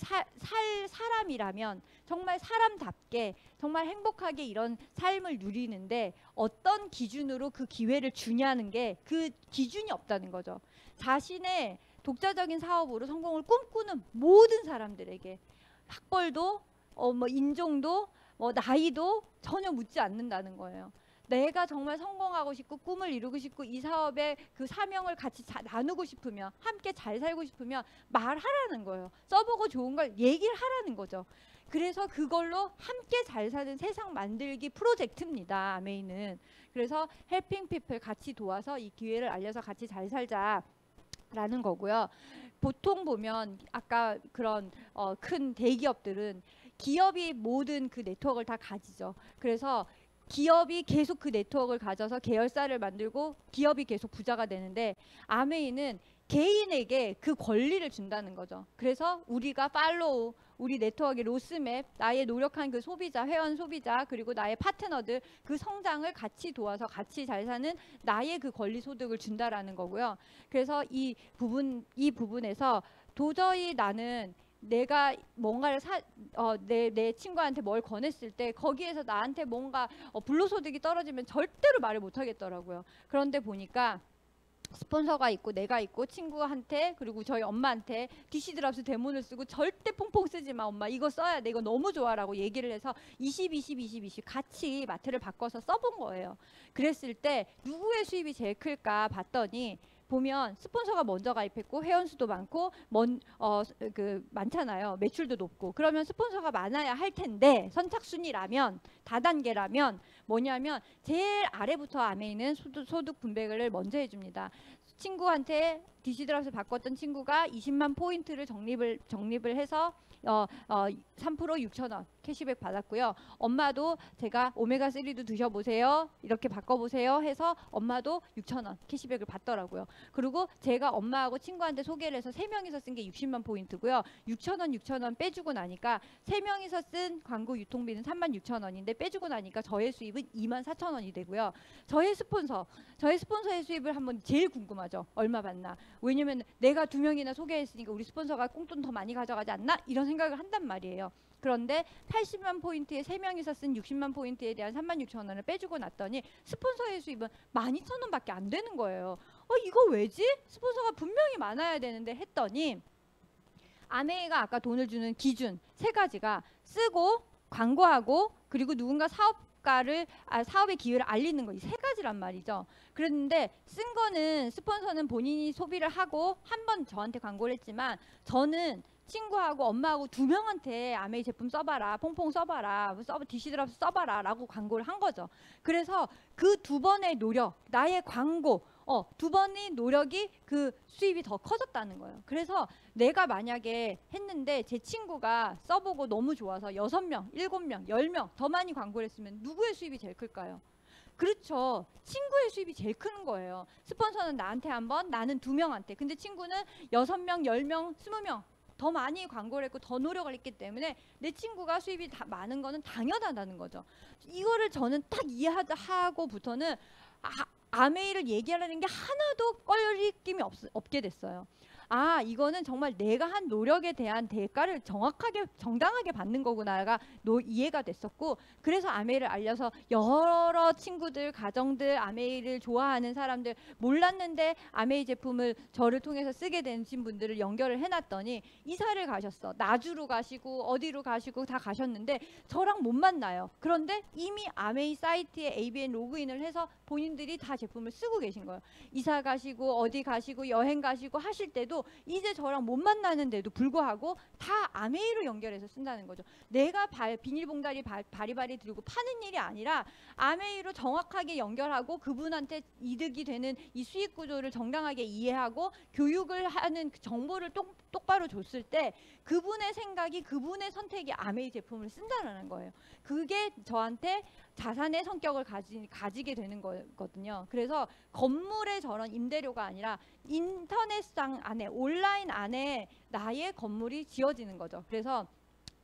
사람이라면 정말 사람답게 정말 행복하게 이런 삶을 누리는데 어떤 기준으로 그 기회를 주냐는 게 그 기준이 없다는 거죠. 자신의 독자적인 사업으로 성공을 꿈꾸는 모든 사람들에게 학벌도 뭐 인종도 뭐 나이도 전혀 묻지 않는다는 거예요. 내가 정말 성공하고 싶고 꿈을 이루고 싶고 이 사업의 그 사명을 같이 나누고 싶으면 함께 잘 살고 싶으면 말하라는 거예요. 써보고 좋은 걸 얘기를 하라는 거죠. 그래서 그걸로 함께 잘 사는 세상 만들기 프로젝트입니다. 아메이는. 그래서 헬핑 피플 같이 도와서 이 기회를 알려서 같이 잘 살자라는 거고요. 보통 보면 아까 그런 큰 대기업들은 기업이 모든 그 네트워크를 다 가지죠. 그래서 기업이 계속 그 네트워크를 가져서 계열사를 만들고 기업이 계속 부자가 되는데 아메이는 개인에게 그 권리를 준다는 거죠. 그래서 우리가 팔로우, 우리 네트워크의 로스맵, 나의 노력한 그 소비자, 회원 소비자, 그리고 나의 파트너들 그 성장을 같이 도와서 같이 잘 사는 나의 그 권리 소득을 준다라는 거고요. 그래서 이 부분에서 도저히 나는 내가 뭔가를 내 친구한테 뭘 권했을 때 거기에서 나한테 뭔가 불로소득이 떨어지면 절대로 말을 못 하겠더라고요. 그런데 보니까 스폰서가 있고 내가 있고 친구한테 그리고 저희 엄마한테 DC 드랍스 대문을 쓰고 절대 퐁퐁 쓰지 마 엄마 이거 써야 돼 이거 너무 좋아라고 얘기를 해서 20 같이 마트를 바꿔서 써본 거예요. 그랬을 때 누구의 수입이 제일 클까 봤더니 보면 스폰서가 먼저 가입했고 회원 수도 많고 많잖아요. 매출도 높고 그러면 스폰서가 많아야 할 텐데 선착순이라면 다단계라면 뭐냐면 제일 아래부터 아메이는 소득 분배를 먼저 해줍니다. 친구한테 DC 드랍스 바꿨던 친구가 20만 포인트를 적립을 해서 3% 6,000원 캐시백 받았고요. 엄마도 제가 오메가3도 드셔보세요. 이렇게 바꿔보세요 해서 엄마도 6,000원 캐시백을 받더라고요. 그리고 제가 엄마하고 친구한테 소개를 해서 3명이서 쓴 게 60만 포인트고요. 6,000원 빼주고 나니까 3명이서 쓴 광고 유통비는 36,000원인데 빼주고 나니까 저의 수입은 24,000원이 되고요. 저의 스폰서의 수입을 한번 제일 궁금하죠. 얼마 받나. 왜냐면 내가 2명이나 소개했으니까 우리 스폰서가 꽁돈 더 많이 가져가지 않나? 이런 생각을 한단 말이에요. 그런데 80만 포인트에 3명이서 쓴 60만 포인트에 대한 36,000원을 빼주고 났더니 스폰서의 수입은 12,000원밖에 안 되는 거예요. 이거 왜지? 스폰서가 분명히 많아야 되는데 했더니 아메이가 아까 돈을 주는 기준 3가지가 쓰고 광고하고 그리고 누군가 사업의 기회를 알리는 거 이 3가지란 말이죠. 그랬는데 쓴 거는 스폰서는 본인이 소비를 하고 한 번 저한테 광고를 했지만 저는 친구하고 엄마하고 2명한테 아메이 제품 써봐라 퐁퐁 써봐라 DC 드랍스 써봐라 라고 광고를 한 거죠. 그래서 그 2번의 노력 나의 광고 2번의 노력이 그 수입이 더 커졌다는 거예요. 그래서 내가 만약에 했는데 제 친구가 써보고 너무 좋아서 6명, 7명, 10명 더 많이 광고를 했으면 누구의 수입이 제일 클까요? 그렇죠. 친구의 수입이 제일 큰 거예요. 스폰서는 나한테 한 번, 나는 2명한테. 근데 친구는 6명, 10명, 20명 더 많이 광고를 했고 더 노력을 했기 때문에 내 친구가 수입이 많은 거는 당연하다는 거죠. 이거를 저는 딱 이해하고부터는 아메이를 얘기하라는 게 하나도 꺼리낌이 없게 됐어요. 아, 이거는 정말 내가 한 노력에 대한 대가를 정확하게 정당하게 받는 거구나가 이해가 됐었고, 그래서 아메이를 알려서 여러 친구들, 가정들, 아메이를 좋아하는 사람들, 몰랐는데 아메이 제품을 저를 통해서 쓰게 되신 분들을 연결을 해놨더니 이사를 가셨어. 나주로 가시고 어디로 가시고 다 가셨는데 저랑 못 만나요. 그런데 이미 아메이 사이트에 ABN 로그인을 해서 본인들이 다 제품을 쓰고 계신 거예요. 이사 가시고 어디 가시고 여행 가시고 하실 때도 이제 저랑 못 만나는데도 불구하고 다 아메이로 연결해서 쓴다는 거죠. 내가 비닐봉다리 바리바리 들고 파는 일이 아니라 아메이로 정확하게 연결하고 그분한테 이득이 되는 이 수익 구조를 정당하게 이해하고 교육을 하는 그 정보를 똑바로 줬을 때 그분의 생각이, 그분의 선택이 아메이 제품을 쓴다는 거예요. 그게 저한테 자산의 성격을 가지게 되는 거거든요. 그래서 건물의 저런 임대료가 아니라 인터넷상 안에, 온라인 안에 나의 건물이 지어지는 거죠. 그래서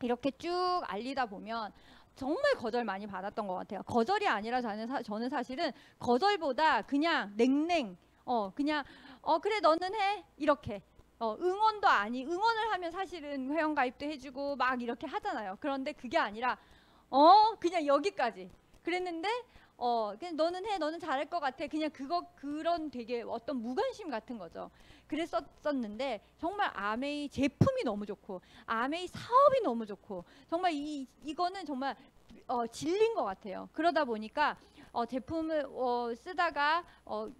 이렇게 쭉 알리다 보면 정말 거절 많이 받았던 것 같아요. 거절이 아니라 저는 사실은 거절보다 그냥 냉랭, 그냥 그래 너는 해 이렇게. 응원도 응원을 하면 사실은 회원가입도 해주고 막 이렇게 하잖아요. 그런데 그게 아니라 그냥 여기까지 그랬는데 그냥 너는 해, 너는 잘할 것 같아. 그냥 그런 되게 어떤 무관심 같은 거죠. 그랬었는데 정말 아메이 제품이 너무 좋고 아메이 사업이 너무 좋고 정말 이거는 정말 질린 것 같아요. 그러다 보니까 제품을 쓰다가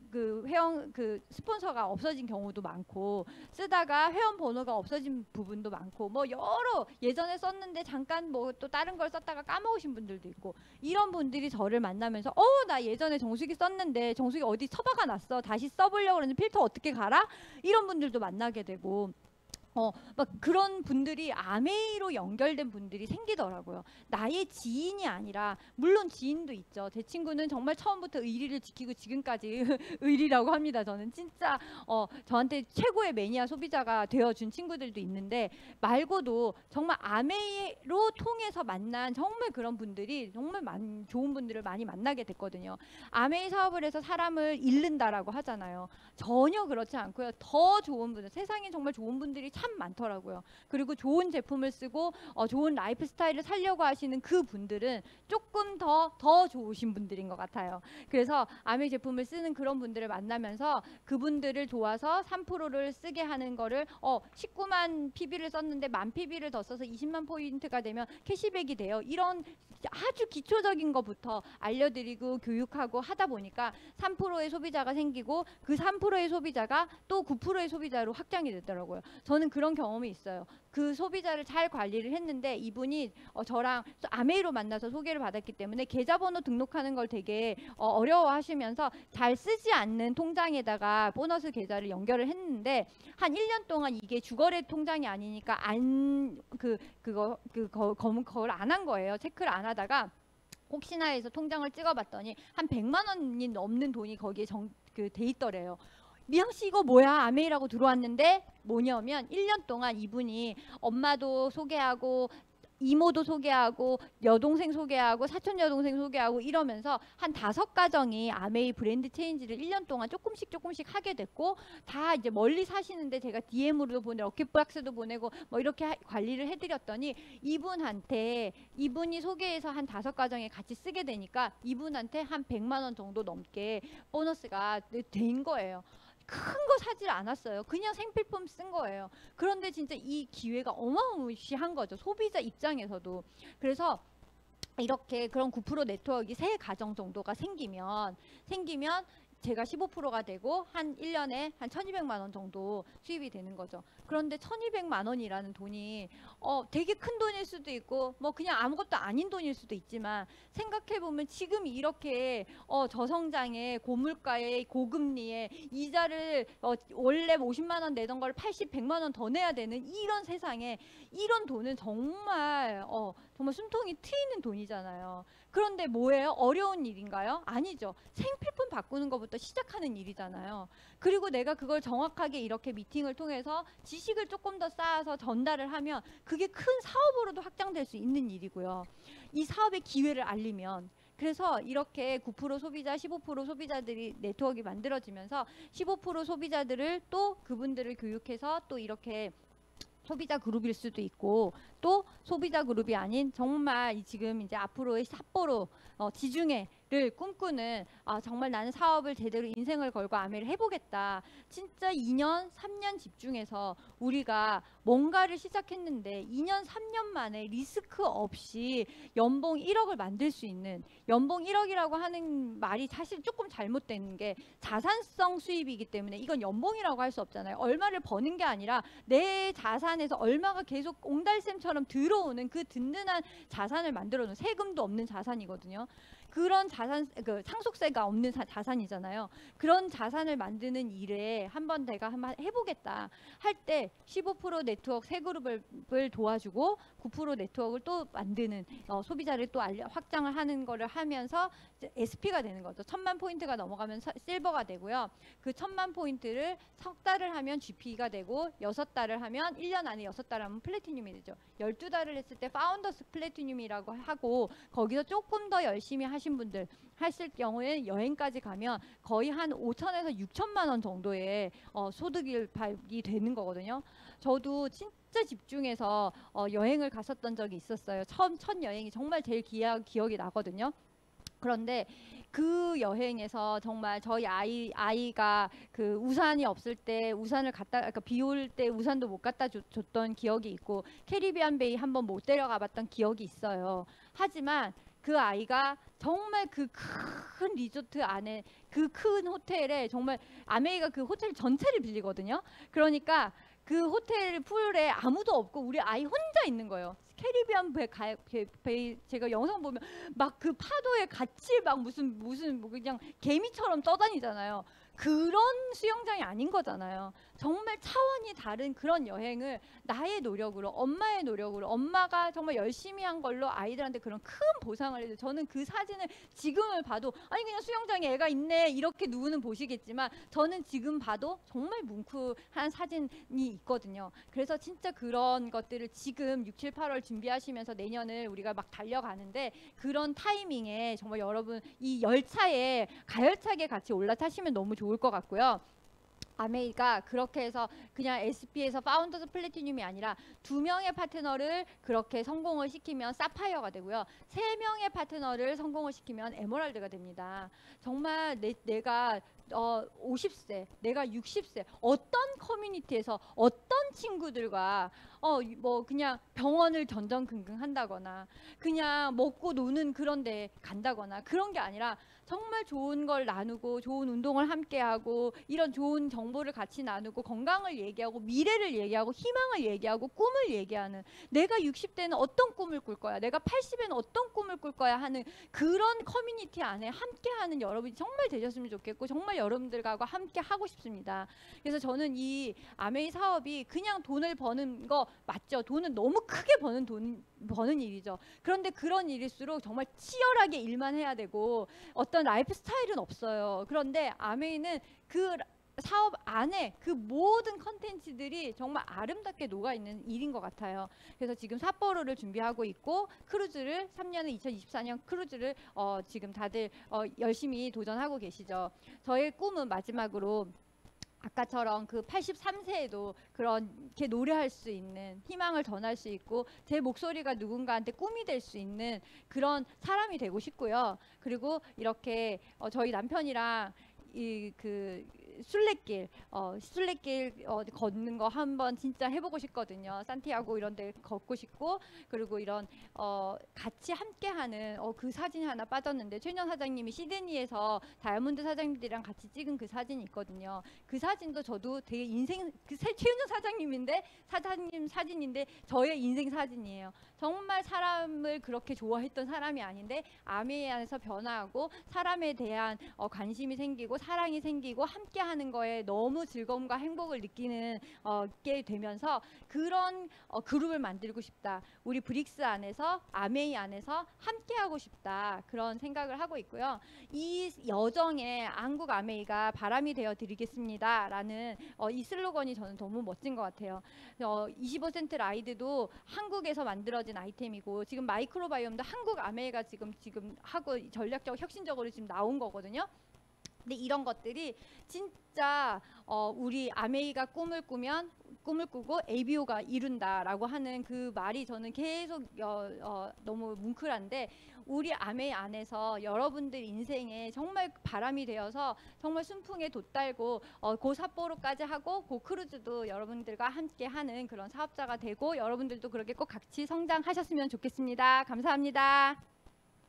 그 회원 스폰서가 없어진 경우도 많고 쓰다가 회원 번호가 없어진 부분도 많고 뭐 여러 예전에 썼는데 잠깐 뭐 또 다른 걸 썼다가 까먹으신 분들도 있고 이런 분들이 저를 만나면서 나 예전에 정수기 썼는데 정수기 어디 처박아 놨어 다시 써보려고 그러는데 필터 어떻게 갈아? 이런 분들도 만나게 되고 막 그런 분들이 아메이로 연결된 분들이 생기더라고요. 나의 지인이 아니라 물론 지인도 있죠. 제 친구는 정말 처음부터 의리를 지키고 지금까지 의리라고 합니다. 저는 진짜 저한테 최고의 매니아 소비자가 되어준 친구들도 있는데 말고도 정말 아메이로 통해서 만난 정말 그런 분들이 정말 좋은 분들을 많이 만나게 됐거든요. 아메이 사업을 해서 사람을 잃는다라고 하잖아요. 전혀 그렇지 않고요. 더 좋은 분들, 세상에 정말 좋은 분들이 참 많더라고요. 그리고 좋은 제품을 쓰고 좋은 라이프 스타일을 살려고 하시는 그 분들은 조금 더 좋으신 분들인 것 같아요. 그래서 아메이 제품을 쓰는 그런 분들을 만나면서 그분들을 도와서 3%를 쓰게 하는 거를 19만 PB를 썼는데 만 PB를 더 써서 20만 포인트가 되면 캐시백이 돼요. 이런 아주 기초적인 것부터 알려드리고 교육하고 하다 보니까 3%의 소비자가 생기고 그 3%의 소비자가 또 9%의 소비자로 확장이 됐더라고요. 저는 그런 경험이 있어요. 그 소비자를 잘 관리를 했는데 이분이 저랑 아메이로 만나서 소개를 받았기 때문에 계좌번호 등록하는 걸 되게 어려워하시면서 잘 쓰지 않는 통장에다가 보너스 계좌를 연결을 했는데 한 1년 동안 이게 주거래 통장이 아니니까 그걸 안 한 거예요. 체크를 안 하다가 혹시나 해서 통장을 찍어봤더니 한 100만 원이 넘는 돈이 거기에 돼 있더래요. 미영씨 이거 뭐야? 아메이라고 들어왔는데 뭐냐면 1년 동안 이분이 엄마도 소개하고 이모도 소개하고 여동생 소개하고 사촌 여동생 소개하고 이러면서 한 5가정이 아메이 브랜드 체인지를 1년 동안 조금씩 하게 됐고 다 이제 멀리 사시는데 제가 DM으로도 보내고 럭키박스도 보내고 뭐 이렇게 관리를 해드렸더니 이분이 소개해서 한 5가정에 같이 쓰게 되니까 이분한테 한 100만 원 정도 넘게 보너스가 된 거예요. 큰 거 사질 않았어요. 그냥 생필품 쓴 거예요. 그런데 진짜 이 기회가 어마무시한 거죠. 소비자 입장에서도. 그래서 이렇게 그런 9% 네트워크가 3가정 정도가 생기면 제가 15%가 되고 한 1년에 한 1200만 원 정도 수입이 되는 거죠. 그런데 1200만 원이라는 돈이 되게 큰 돈일 수도 있고 뭐 그냥 아무것도 아닌 돈일 수도 있지만 생각해보면 지금 이렇게 저성장에 고물가에 고금리에 이자를 원래 50만 원 내던 걸 80, 100만 원 더 내야 되는 이런 세상에 이런 돈은 정말 숨통이 트이는 돈이잖아요. 그런데 뭐예요? 어려운 일인가요? 아니죠. 생필품 바꾸는 것부터 시작하는 일이잖아요. 그리고 내가 그걸 정확하게 이렇게 미팅을 통해서 지식을 조금 더 쌓아서 전달을 하면 그게 큰 사업으로도 확장될 수 있는 일이고요. 이 사업의 기회를 알리면 그래서 이렇게 9% 소비자, 15% 소비자들이 네트워크가 만들어지면서 15% 소비자들을 또 그분들을 교육해서 또 이렇게 소비자 그룹일 수도 있고 또 소비자 그룹이 아닌 정말 지금 이제 앞으로의 삿포로 지중해를 꿈꾸는 정말 나는 사업을 제대로 인생을 걸고 아메를 해보겠다. 진짜 2년, 3년 집중해서 우리가 뭔가를 시작했는데 2년, 3년 만에 리스크 없이 연봉 1억을 만들 수 있는 연봉 1억이라고 하는 말이 사실 조금 잘못된 게 자산성 수입이기 때문에 이건 연봉이라고 할 수 없잖아요. 얼마를 버는 게 아니라 내 자산에서 얼마가 계속 옹달샘처럼 들어오는 그 든든한 자산을 만들어 놓은 세금도 없는 자산이거든요. 그런 자산, 상속세가 없는 자산이잖아요. 그런 자산을 만드는 일에 한번 내가 한번 해보겠다 할 때 15% 네트워크 세 그룹을 도와주고 9% 네트워크를 또 만드는 소비자를 또 확장을 하는 거를 하면서 SP가 되는 거죠. 1000만 포인트가 넘어가면 실버가 되고요. 그 1000만 포인트를 석 달을 하면 GP가 되고 6달을 하면 1년 안에 6달 하면 플래티늄이 되죠. 12달을 했을 때 파운더스 플래티늄이라고 하고 거기서 조금 더 열심히 하신 분들 했을 경우에 여행까지 가면 거의 한 5천에서 6천만 원 정도의 소득이 되는 거거든요. 저도 진짜 집중해서 여행을 갔었던 적이 있었어요. 첫 여행이 정말 제일 기억이 나거든요. 그런데 그 여행에서 정말 저희 아이가 그 우산이 없을 때 우산을 그러니까 비 올 때 우산도 못 갖다 줬던 기억이 있고 캐리비안 베이 한번 못 데려가 봤던 기억이 있어요. 하지만 그 아이가 정말 그 큰 리조트 안에 그 큰 호텔에 정말 아메이가 그 호텔 전체를 빌리거든요. 그러니까 그 호텔 풀에 아무도 없고 우리 아이 혼자 있는 거예요. 캐리비안 베이 제가 영상 보면 막 그 파도에 같이 막 무슨 뭐 그냥 개미처럼 떠다니잖아요. 그런 수영장이 아닌 거잖아요. 정말 차원이 다른 그런 여행을 나의 노력으로 엄마의 노력으로 엄마가 정말 열심히 한 걸로 아이들한테 그런 큰 보상을 해서 저는 그 사진을 지금을 봐도 아니 그냥 수영장에 애가 있네 이렇게 누구는 보시겠지만 저는 지금 봐도 정말 뭉클한 사진이 있거든요. 그래서 진짜 그런 것들을 지금 6, 7, 8월 준비하시면서 내년을 우리가 막 달려가는데 그런 타이밍에 정말 여러분 이 열차에 가열차게 같이 올라타시면 너무 좋을 것 같고요. 아메이가 그렇게 해서 그냥 SP에서 파운더스 플래티늄이 아니라 2명의 파트너를 그렇게 성공을 시키면 사파이어가 되고요. 3명의 파트너를 성공을 시키면 에메랄드가 됩니다. 정말 내가 50세, 내가 60세 어떤 커뮤니티에서 어떤 친구들과 뭐 그냥 병원을 전전긍긍 한다거나 그냥 먹고 노는 그런 데 간다거나 그런 게 아니라 정말 좋은 걸 나누고 좋은 운동을 함께 하고 이런 좋은 정보를 같이 나누고 건강을 얘기하고 미래를 얘기하고 희망을 얘기하고 꿈을 얘기하는 내가 60대는 어떤 꿈을 꿀 거야 내가 80에는 어떤 꿈을 꿀 거야 하는 그런 커뮤니티 안에 함께 하는 여러분이 정말 되셨으면 좋겠고 정말 여러분들과 함께 하고 싶습니다. 그래서 저는 이 아메이 사업이 그냥 돈을 버는 거 맞죠. 돈은 너무 크게 버는 일이죠. 그런데 그런 일일수록 정말 치열하게 일만 해야 되고 어떤 라이프 스타일은 없어요. 그런데 아메이는 그 사업 안에 그 모든 컨텐츠들이 정말 아름답게 녹아있는 일인 것 같아요. 그래서 지금 삿포로를 준비하고 있고 크루즈를 3년은 2024년 크루즈를 지금 다들 열심히 도전하고 계시죠. 저의 꿈은 마지막으로 아까처럼 그 83세에도 그렇게 노래할 수 있는 희망을 전할 수 있고 제 목소리가 누군가한테 꿈이 될 수 있는 그런 사람이 되고 싶고요. 그리고 이렇게 저희 남편이랑 그 순례길 걷는 거 한번 진짜 해보고 싶거든요. 산티아고 이런 데 걷고 싶고 그리고 이런 같이 함께하는 그 사진이 하나 빠졌는데 최윤영 사장님이 시드니에서 다이아몬드 사장님들이랑 같이 찍은 그 사진이 있거든요. 그 사진도 저도 되게 최윤영 사장님인데 사장님 사진인데 저의 인생 사진이에요. 정말 사람을 그렇게 좋아했던 사람이 아닌데 아메이 안에서 변화하고 사람에 대한 관심이 생기고 사랑이 생기고 함께 하는 거에 너무 즐거움과 행복을 느끼는 게 되면서 그런 그룹을 만들고 싶다. 우리 브릭스 안에서 아메이 안에서 함께 하고 싶다. 그런 생각을 하고 있고요. 이 여정에 한국 아메이가 바람이 되어 드리겠습니다라는 이 슬로건이 저는 너무 멋진 것 같아요. 25센트 라이드도 한국에서 만들어진 아이템이고 지금 마이크로바이옴도 한국 아메이가 지금 하고 전략적 혁신적으로 지금 나온 거거든요. 근데 이런 것들이 진짜 우리 아메이가 꿈을 꾸고 ABO가 이룬다라고 하는 그 말이 저는 계속 너무 뭉클한데 우리 아메이 안에서 여러분들 인생에 정말 바람이 되어서 정말 순풍에 돛달고 고 삿포로까지 하고 고 크루즈도 여러분들과 함께 하는 그런 사업자가 되고 여러분들도 그렇게 꼭 같이 성장하셨으면 좋겠습니다. 감사합니다.